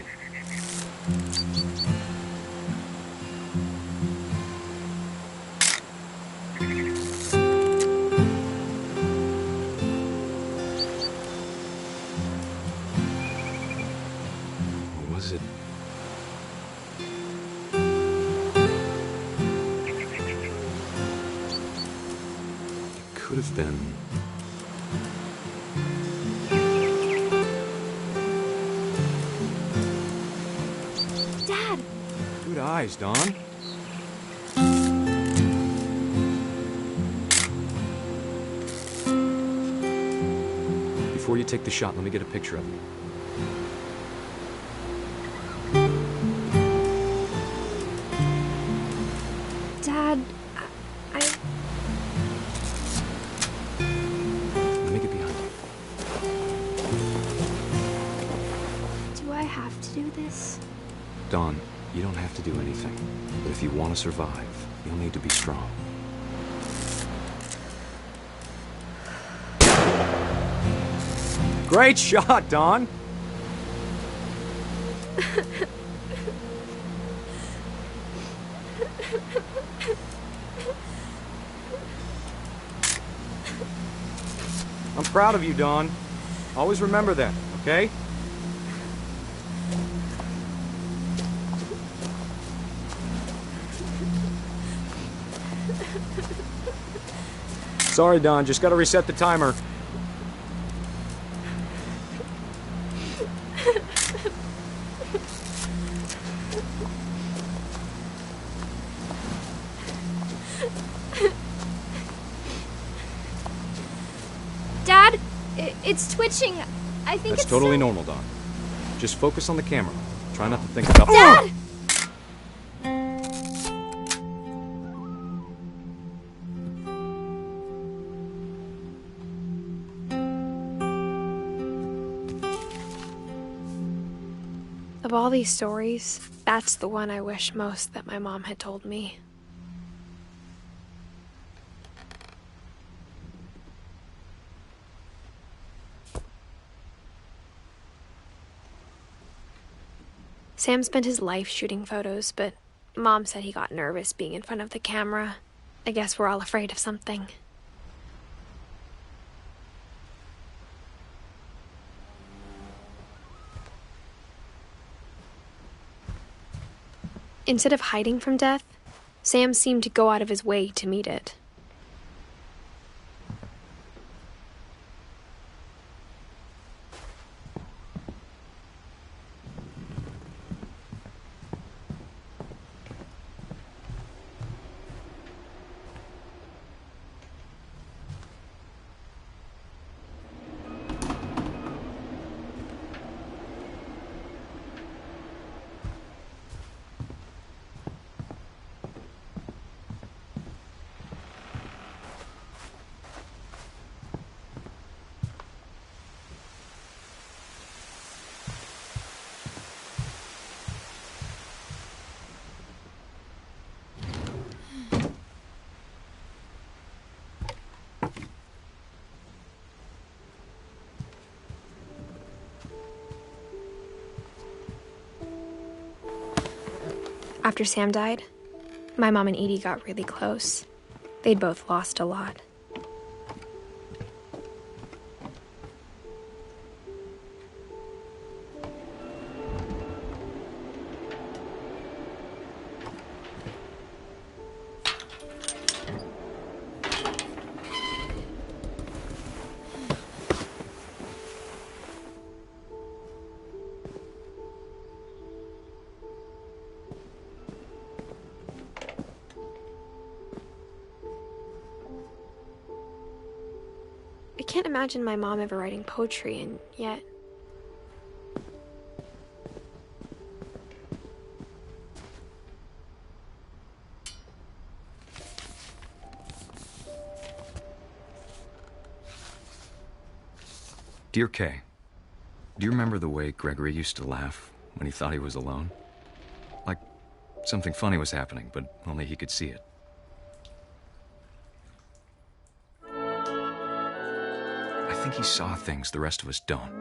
Or was it? Could have been. Dad! Good eyes, Dawn. Before you take the shot, let me get a picture of you. Dad, I... Let me get behind you. Do I have to do this? Dawn, you don't have to do anything. But if you want to survive, you'll need to be strong. Great shot, Dawn! I'm proud of you, Dawn. Always remember that, okay? Sorry, Dawn. Just gotta reset the timer. Dad, it's twitching. I think That's it's totally so... normal, Dawn. Just focus on the camera. Try not to think about... Dad! Of all these stories, that's the one I wish most that my mom had told me. Sam spent his life shooting photos, but Mom said he got nervous being in front of the camera. I guess we're all afraid of something. Instead of hiding from death, Sam seemed to go out of his way to meet it. After Sam died, my mom and Edie got really close. They'd both lost a lot. I can't imagine my mom ever writing poetry, and yet... Dear Kay, do you remember the way Gregory used to laugh when he thought he was alone? Like something funny was happening, but only he could see it. I think he saw things the rest of us don't.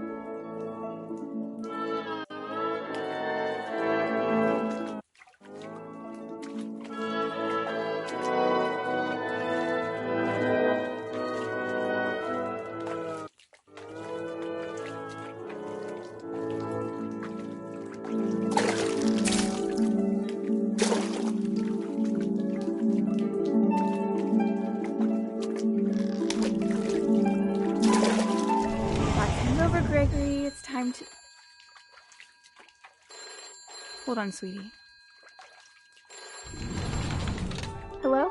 Gregory, it's time to... Hold on, sweetie. Hello?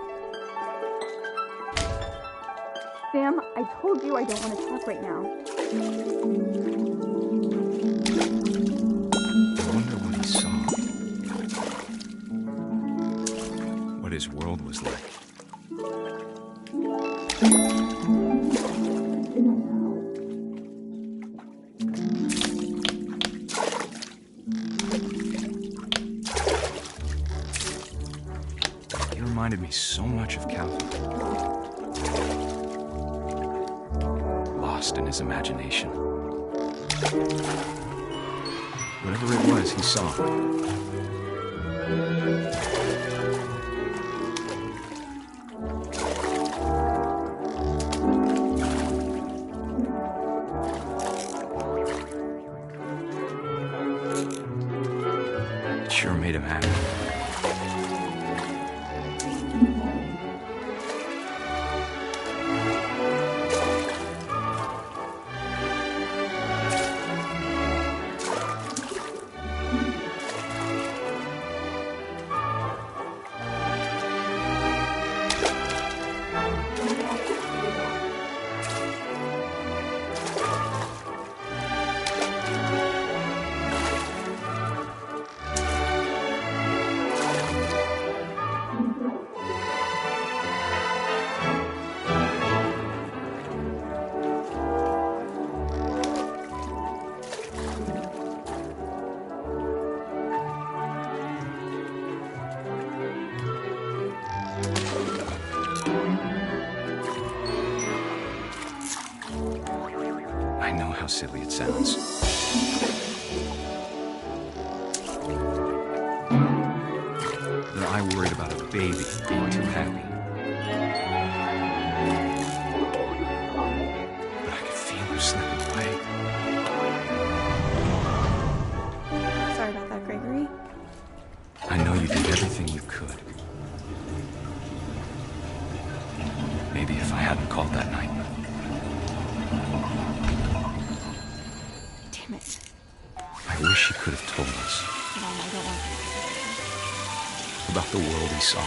Sam, I told you I don't want to talk right now. I wonder what he saw. What his world was like. Reminded me so much of Calvin. Lost in his imagination. Whatever it was, he saw. It sure made him happy. I know how silly it sounds. baby being too happy. But I could feel her slipping away. Sorry about that, Gregory. I know you did everything you could. Maybe if I hadn't called that night. Damn it. I wish he could have told us. No, I don't want that. About the world he saw.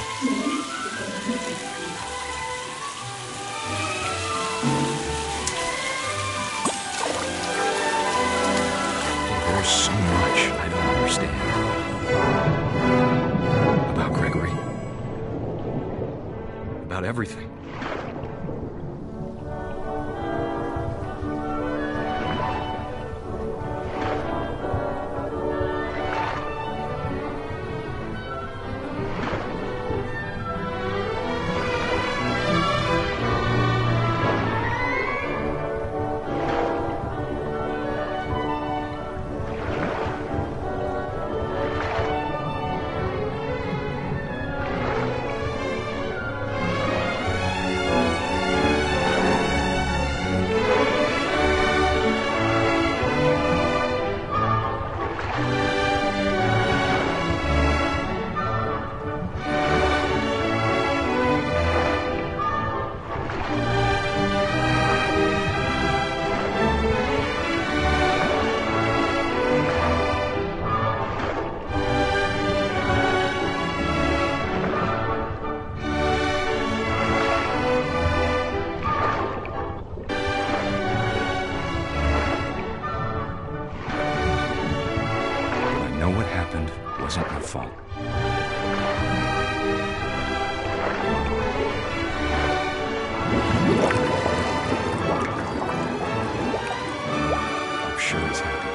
There's so much I don't understand. About Gregory. About everything. Wasn't your fault. I'm sure he's happy.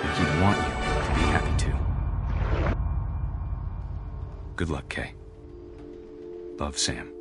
And he'd want you to be happy too. Good luck, Kay. Love, Sam.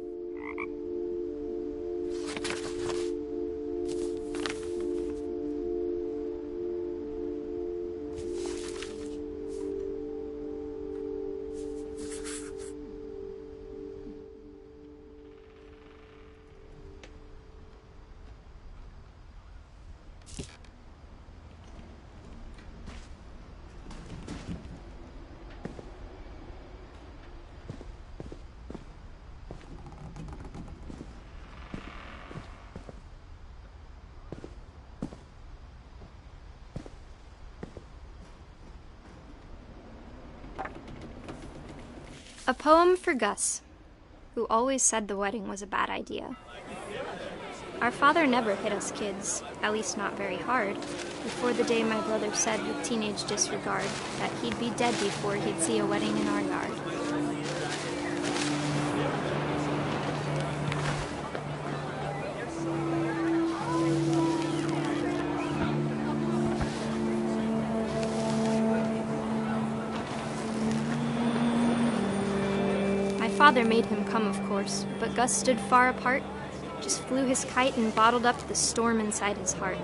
A poem for Gus, who always said the wedding was a bad idea. Our father never hit us kids, at least not very hard, before the day my brother said with teenage disregard that he'd be dead before he'd see a wedding in our yard. Father made him come, of course, but Gus stood far apart, just flew his kite and bottled up the storm inside his heart.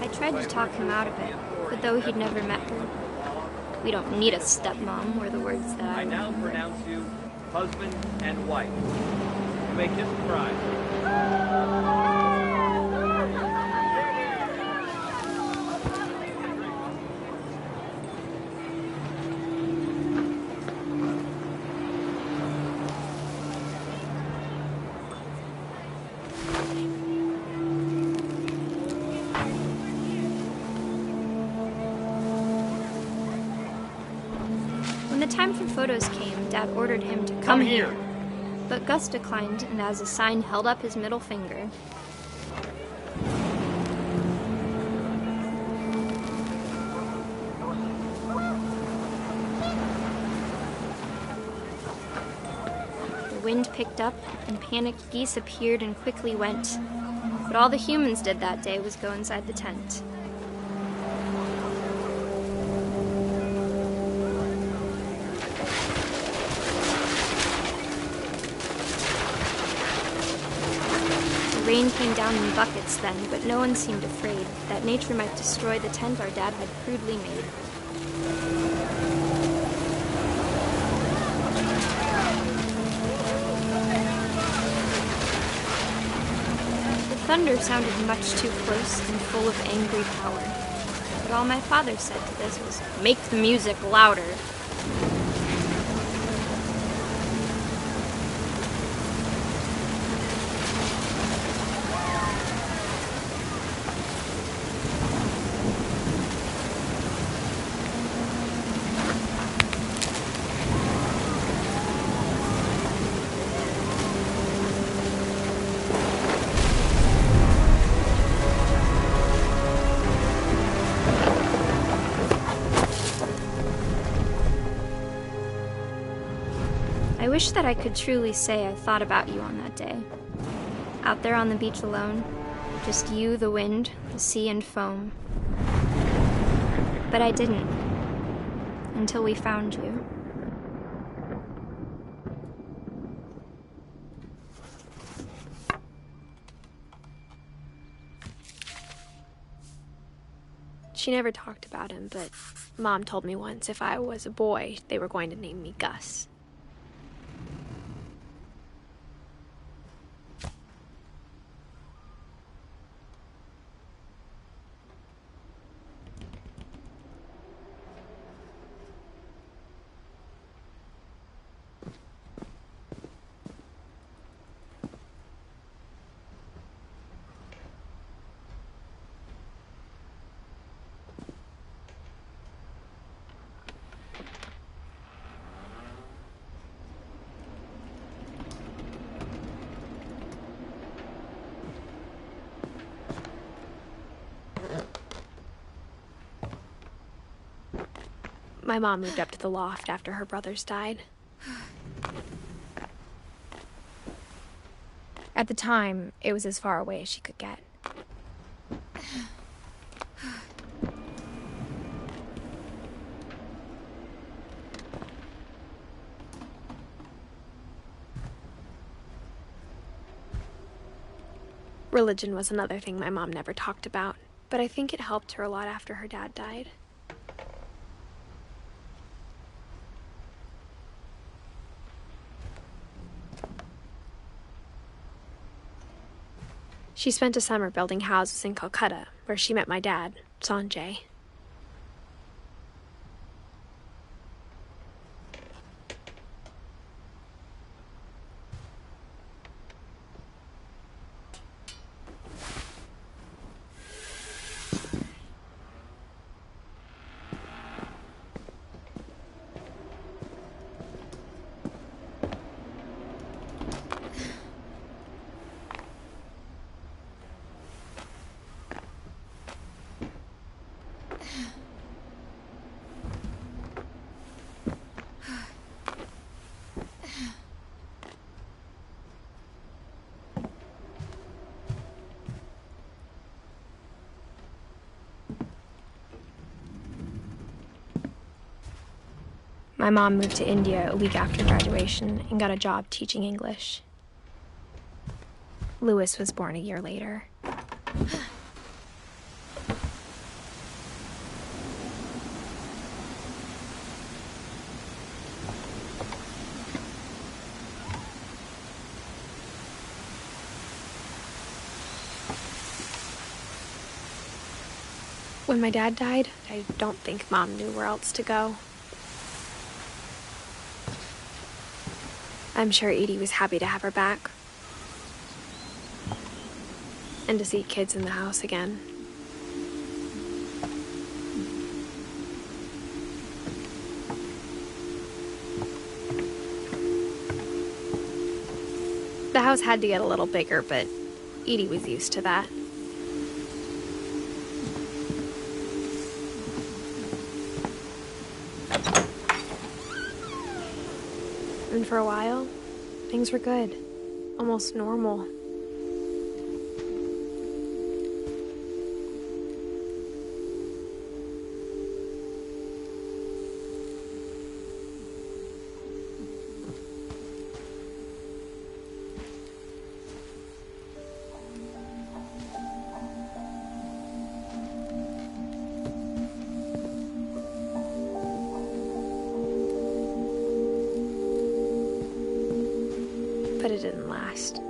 I tried to talk him out of it, but though he'd never met her, "We don't need a stepmom," were the words that I now pronounce you husband and wife. You may kiss the bride. When the time for photos came, Dad ordered him to come here. But Gus declined, and as a sign held up his middle finger. The wind picked up, and panicked geese appeared and quickly went. But all the humans did that day was go inside the tent. The rain came down in buckets then, but no one seemed afraid that nature might destroy the tent our dad had crudely made. The thunder sounded much too close and full of angry power. But all my father said to this was, "Make the music louder." I wish that I could truly say I thought about you on that day. Out there on the beach alone, just you, the wind, the sea, and foam. But I didn't, until we found you. She never talked about him, but Mom told me once if I was a boy, they were going to name me Gus. My mom moved up to the loft after her brothers died. At the time, it was as far away as she could get. Religion was another thing my mom never talked about, but I think it helped her a lot after her dad died. She spent a summer building houses in Calcutta, where she met my dad, Sanjay. My mom moved to India a week after graduation and got a job teaching English. Louis was born a year later. When my dad died, I don't think Mom knew where else to go. I'm sure Edie was happy to have her back. And to see kids in the house again. The house had to get a little bigger, but Edie was used to that. And for a while, things were good. Almost normal. but it didn't last.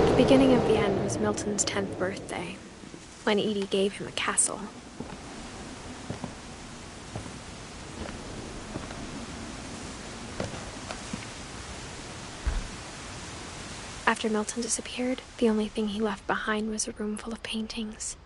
The beginning of the end was Milton's 10th birthday, when Edie gave him a castle. After Milton disappeared, the only thing he left behind was a room full of paintings.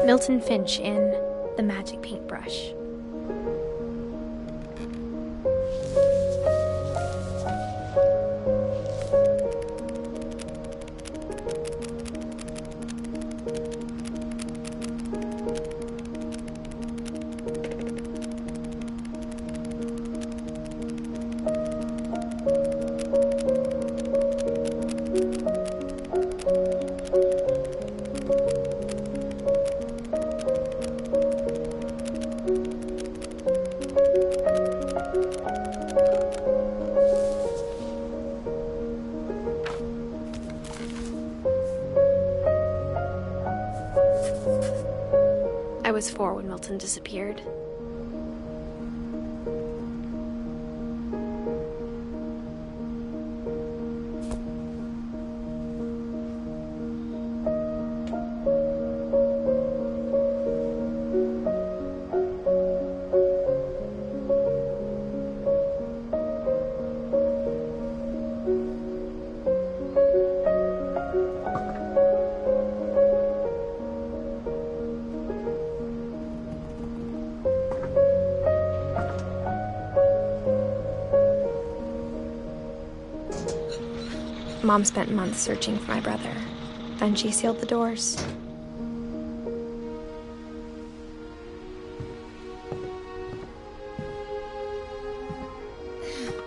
Milton Finch in The Magic Paintbrush. was 4 when Milton disappeared. Mom spent months searching for my brother. Then she sealed the doors.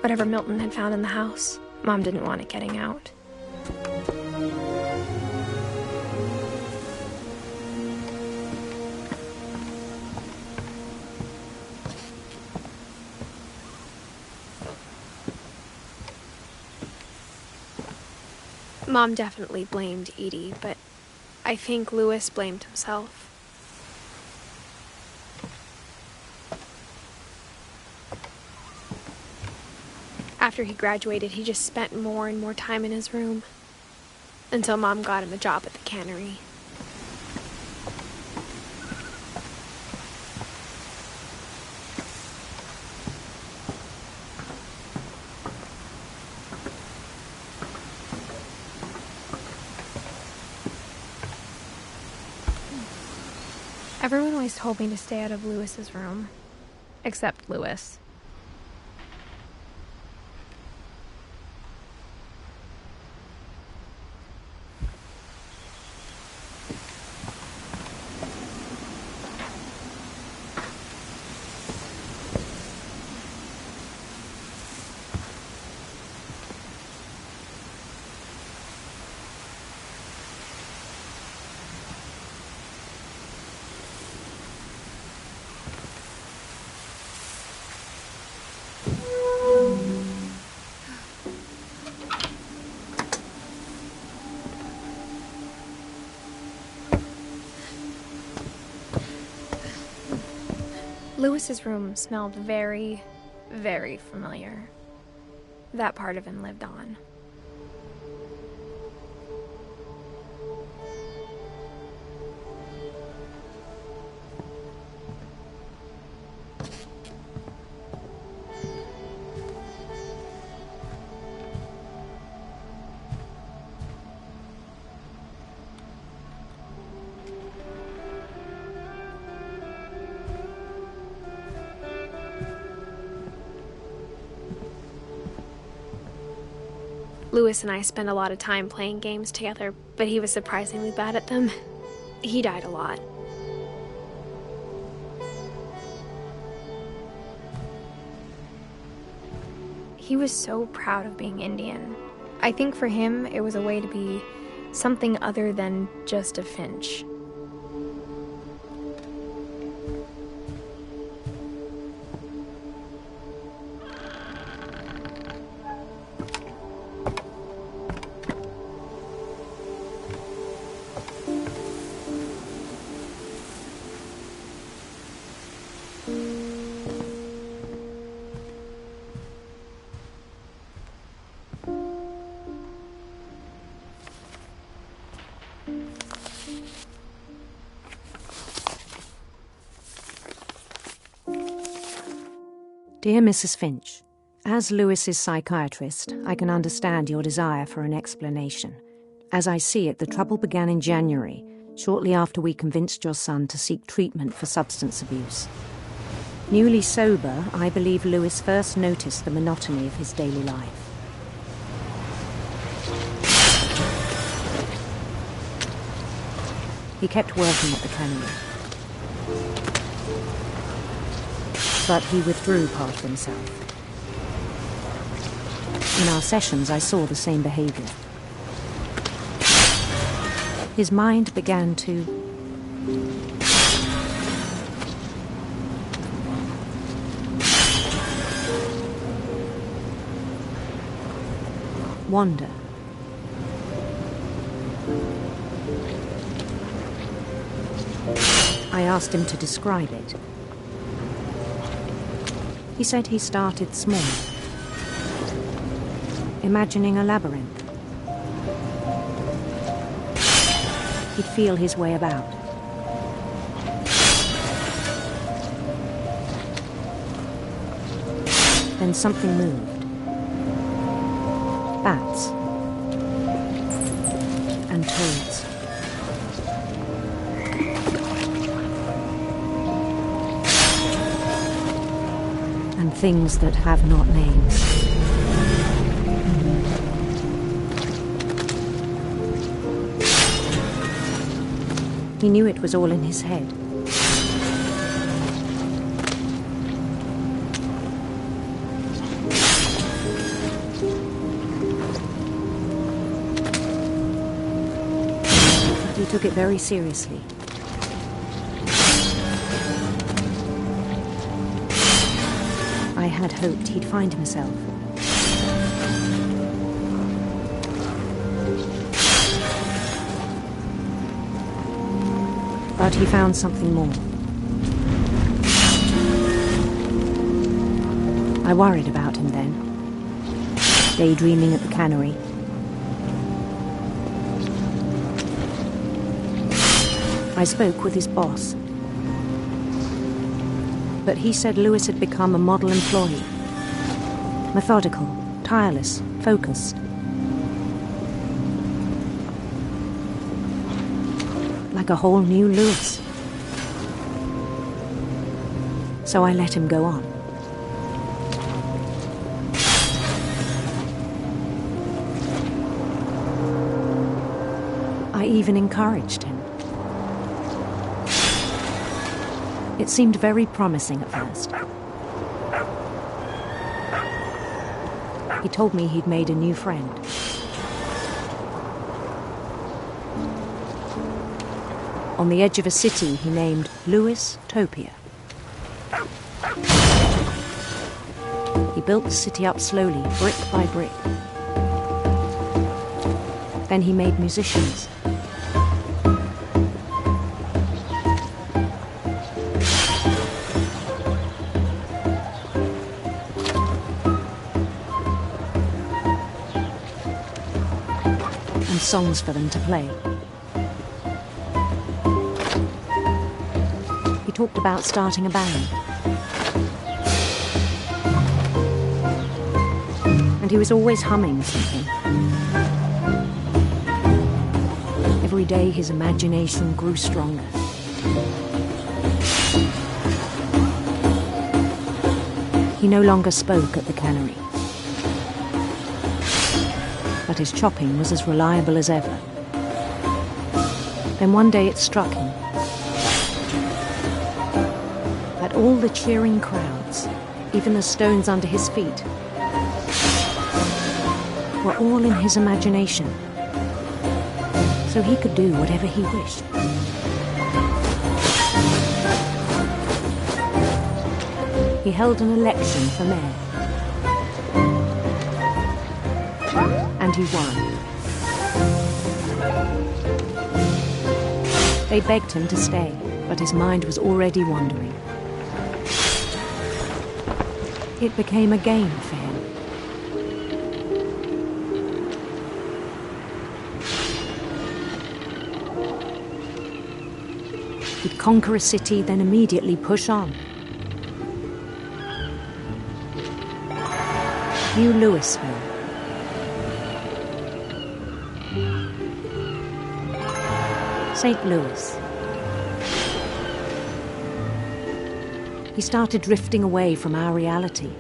Whatever Milton had found in the house, Mom didn't want it getting out. Mom definitely blamed Edie, but I think Louis blamed himself. After he graduated, he just spent more and more time in his room, until Mom got him a job at the cannery. Everyone always told me to stay out of Louis's room, except Louis. Louis's room smelled very, very familiar. That part of him lived on. Louis and I spent a lot of time playing games together, but he was surprisingly bad at them. He died a lot. He was so proud of being Indian. I think for him, it was a way to be something other than just a Finch. Dear Mrs. Finch, as Louis's psychiatrist, I can understand your desire for an explanation. As I see it, the trouble began in January, shortly after we convinced your son to seek treatment for substance abuse. Newly sober, I believe Louis first noticed the monotony of his daily life. He kept working at the cannery, but he withdrew part of himself. In our sessions, I saw the same behavior. His mind began to wander. I asked him to describe it. He said he started small, imagining a labyrinth. He'd feel his way about. Then something moved. Bats and toads. And things that have not names. He knew it was all in his head. But he took it very seriously. I had hoped he'd find himself. But he found something more. I worried about him then, daydreaming at the cannery. I spoke with his boss. But he said Lewis had become a model employee. Methodical, tireless, focused. Like a whole new Lewis. So I let him go on. I even encouraged him. It seemed very promising at first. He told me he'd made a new friend. On the edge of a city he named Lewis-topia. He built the city up slowly, brick by brick. Then he made musicians. And songs for them to play. He talked about starting a band. And he was always humming something. Every day his imagination grew stronger. He no longer spoke at the cannery. But his chopping was as reliable as ever. Then one day it struck him that all the cheering crowds, even the stones under his feet, were all in his imagination, so he could do whatever he wished. He held an election for mayor. And he won. They begged him to stay, but his mind was already wandering. It became a game for him. He'd conquer a city, then immediately push on. New Louisville. St. Louis. He started drifting away from our reality.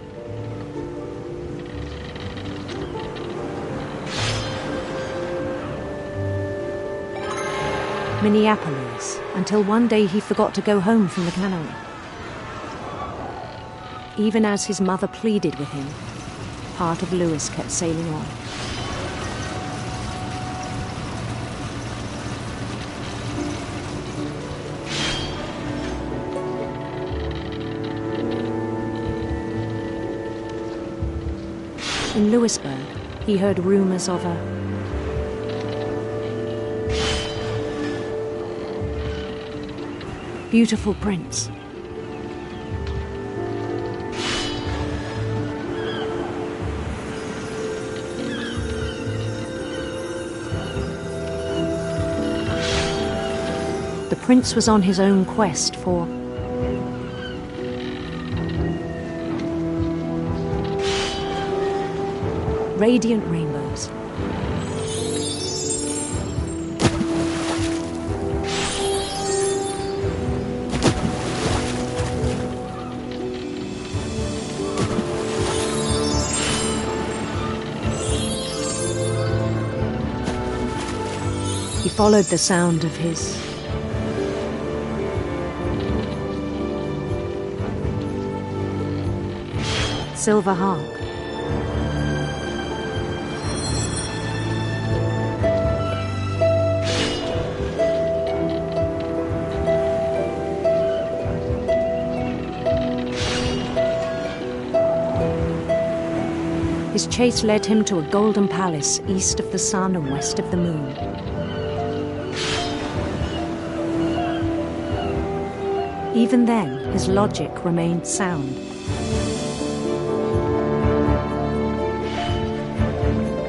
Minneapolis, until one day he forgot to go home from the cannery. Even as his mother pleaded with him, part of Lewis kept sailing on. In Lewisburg, he heard rumors of a beautiful prince. The prince was on his own quest for radiant rainbows. He followed the sound of his silver harp. His chase led him to a golden palace east of the sun and west of the moon. Even then, his logic remained sound.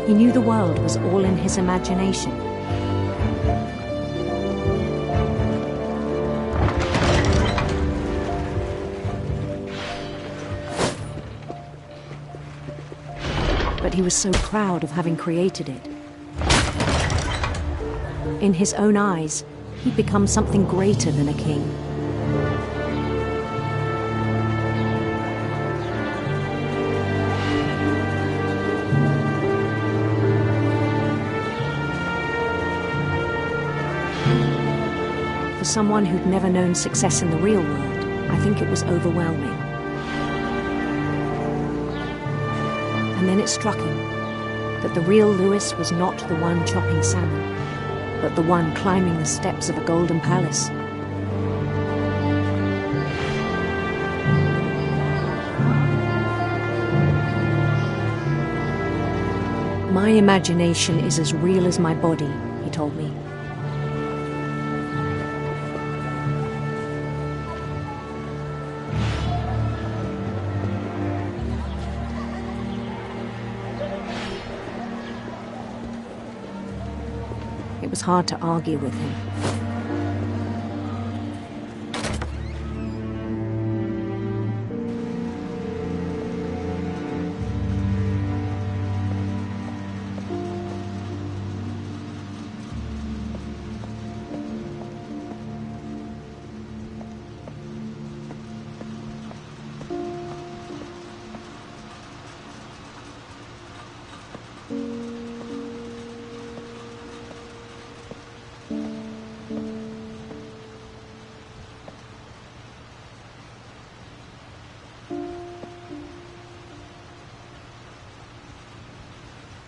He knew the world was all in his imagination. But he was so proud of having created it. In his own eyes, he'd become something greater than a king. For someone who'd never known success in the real world, I think it was overwhelming. And then it struck him that the real Lewis was not the one chopping salmon, but the one climbing the steps of a golden palace. My imagination is as real as my body, he told me. It was hard to argue with him.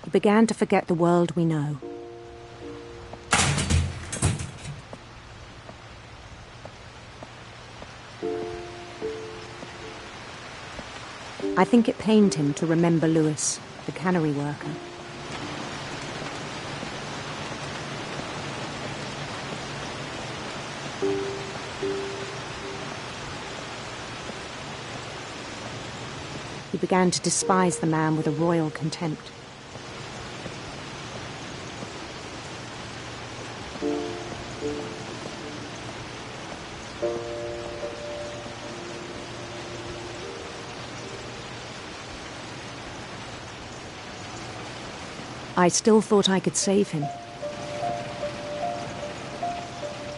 He began to forget the world we know. I think it pained him to remember Lewis, the cannery worker. He began to despise the man with a royal contempt. I still thought I could save him.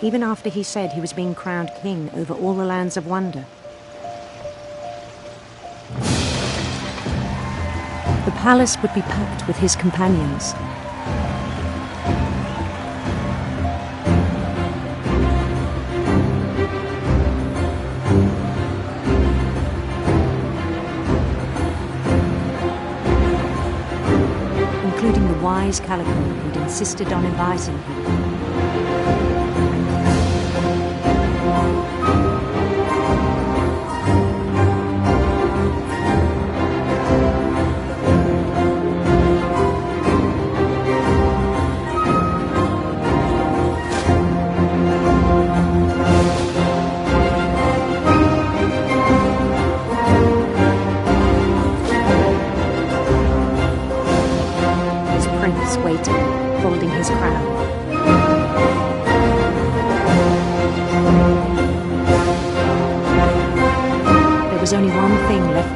Even after he said he was being crowned king over all the lands of wonder. The palace would be packed with his companions. Including the wise Calico who'd insisted on advising him.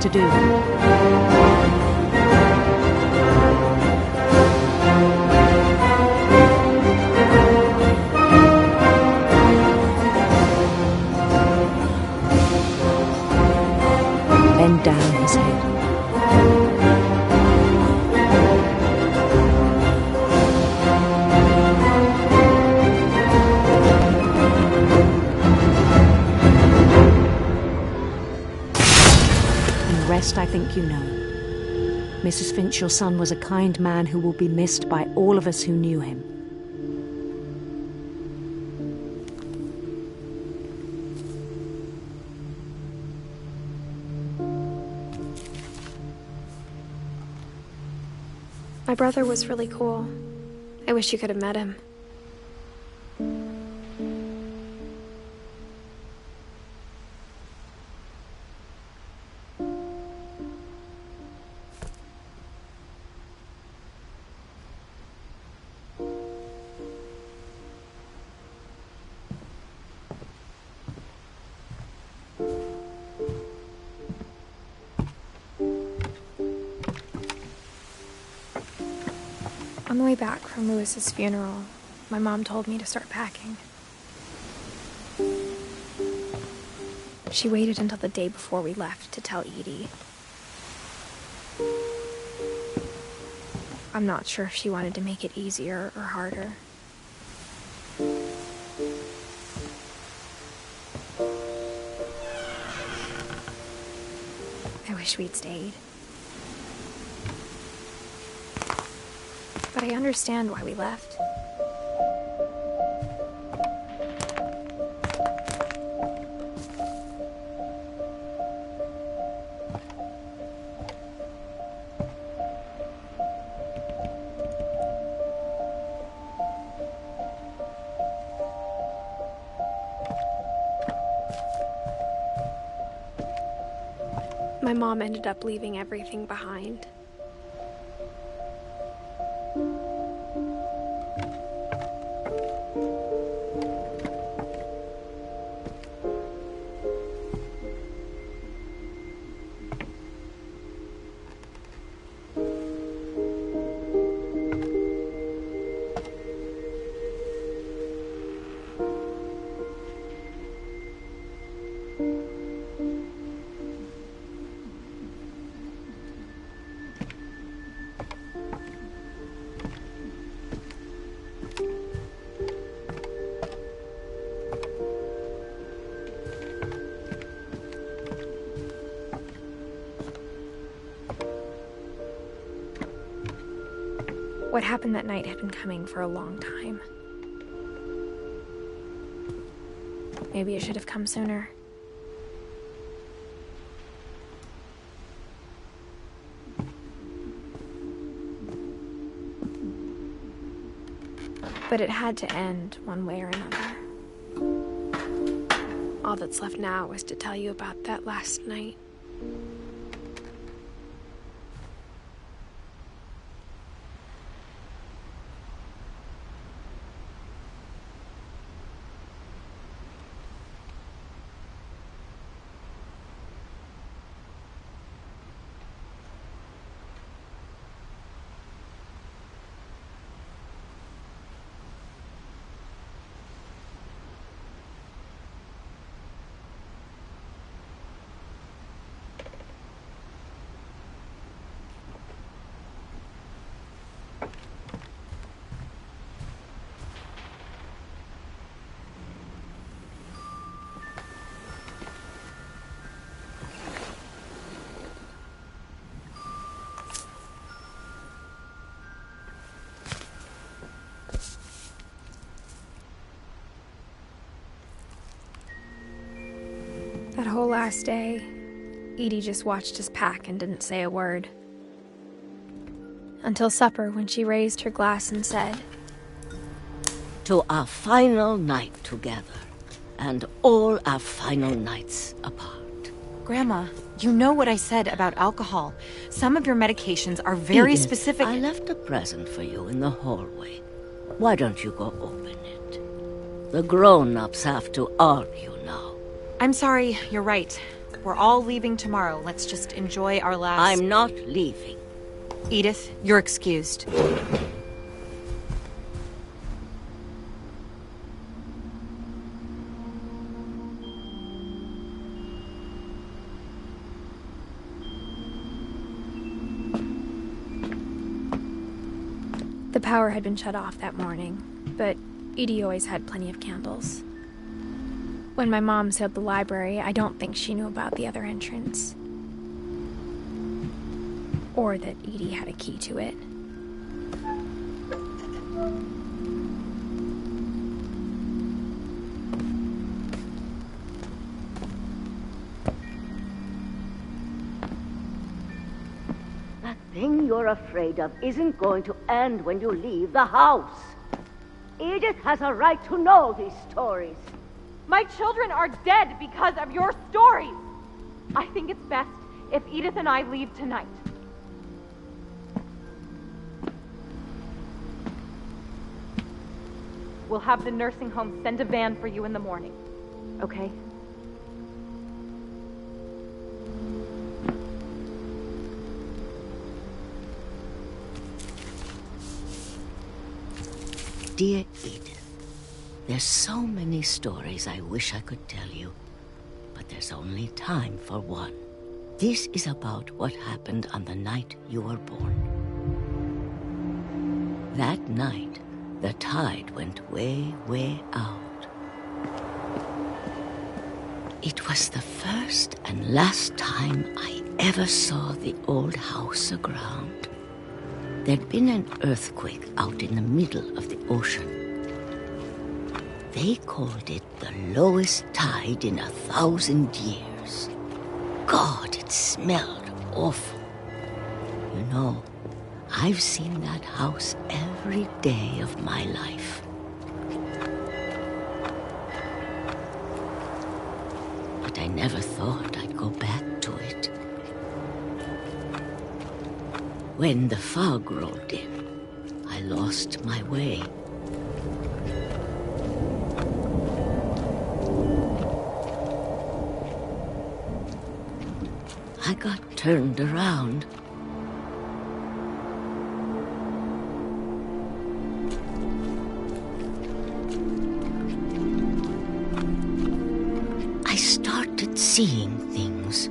to do. Bend down his head. I think you know. Mrs. Finch, your son was a kind man who will be missed by all of us who knew him. My brother was really cool. I wish you could have met him. On the way back from Lewis's funeral, my mom told me to start packing. She waited until the day before we left to tell Edie. I'm not sure if she wanted to make it easier or harder. I wish we'd stayed. But I understand why we left. My mom ended up leaving everything behind. What happened that night had been coming for a long time. Maybe it should have come sooner. But it had to end one way or another. All that's left now is to tell you about that last night. That whole last day, Edie just watched us pack and didn't say a word. Until supper, when she raised her glass and said, "To our final night together, and all our final nights apart." Grandma, you know what I said about alcohol. Some of your medications are very Edith, specific. I left a present for you in the hallway. Why don't you go open it? The grown-ups have to argue now. I'm sorry, you're right. We're all leaving tomorrow. Let's just enjoy our last... I'm not leaving. Edith, you're excused. The power had been shut off that morning, but Edie always had plenty of candles. When my mom sealed the library, I don't think she knew about the other entrance. Or that Edie had a key to it. That thing you're afraid of isn't going to end when you leave the house. Edith has a right to know these stories. My children are dead because of your stories. I think it's best if Edith and I leave tonight. We'll have the nursing home send a van for you in the morning, okay? Dear Edith, there's so many stories I wish I could tell you, but there's only time for one. This is about what happened on the night you were born. That night, the tide went way, way out. It was the first and last time I ever saw the old house aground. There'd been an earthquake out in the middle of the ocean. They called it the lowest tide in 1,000 years. God, it smelled awful. You know, I've seen that house every day of my life. But I never thought I'd go back to it. When the fog rolled in, I lost my way. I got turned around. I started seeing things.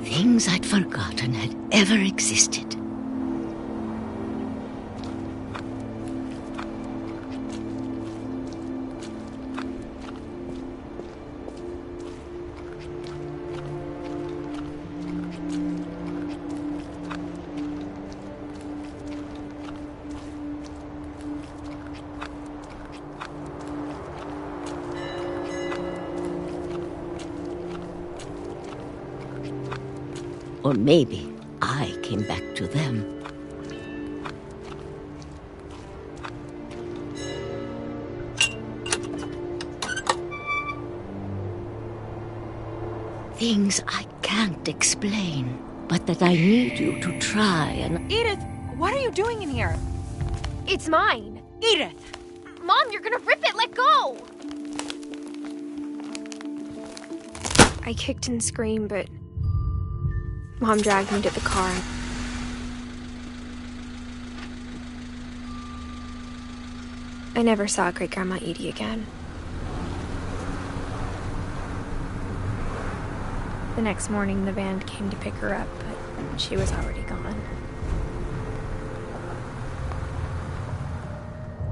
Things I'd forgotten had ever existed. Or maybe I came back to them. Things I can't explain, but that I need you to try and... Edith, what are you doing in here? It's mine. Edith! Mom, you're gonna rip it! Let go! I kicked and screamed, but Mom dragged me to the car. I never saw Great-Grandma Edie again. The next morning, the van came to pick her up, but she was already gone.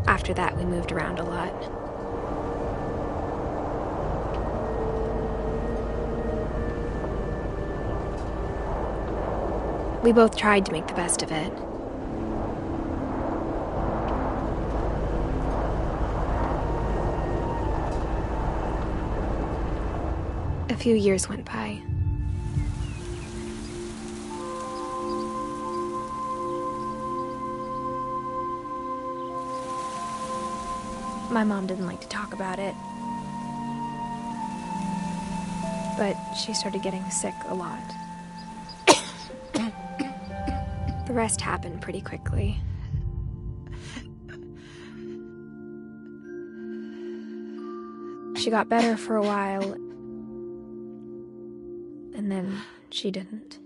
After that, we moved around a lot. We both tried to make the best of it. A few years went by. My mom didn't like to talk about it. but she started getting sick a lot. The rest happened pretty quickly. She got better for a while, and then she didn't.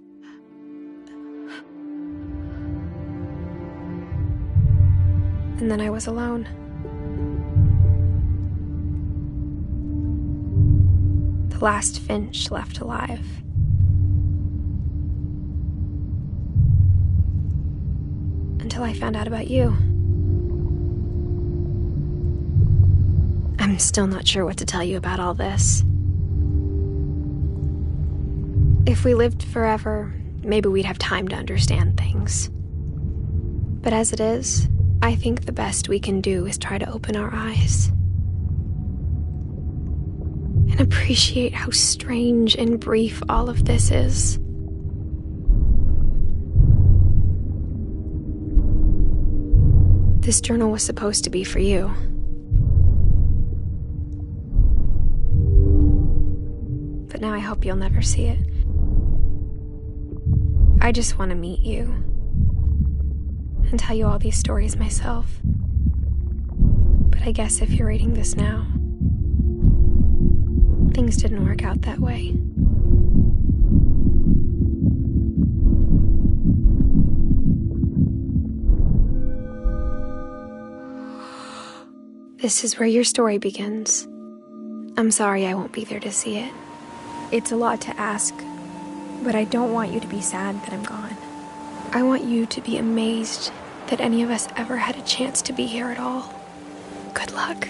And then I was alone. The last Finch left alive. Until I found out about you. I'm still not sure what to tell you about all this. If we lived forever, maybe we'd have time to understand things. But as it is, I think the best we can do is try to open our eyes. And appreciate how strange and brief all of this is. This journal was supposed to be for you. But now I hope you'll never see it. I just want to meet you and tell you all these stories myself. But I guess if you're reading this now, things didn't work out that way. This is where your story begins. I'm sorry I won't be there to see it. It's a lot to ask, but I don't want you to be sad that I'm gone. I want you to be amazed that any of us ever had a chance to be here at all. Good luck.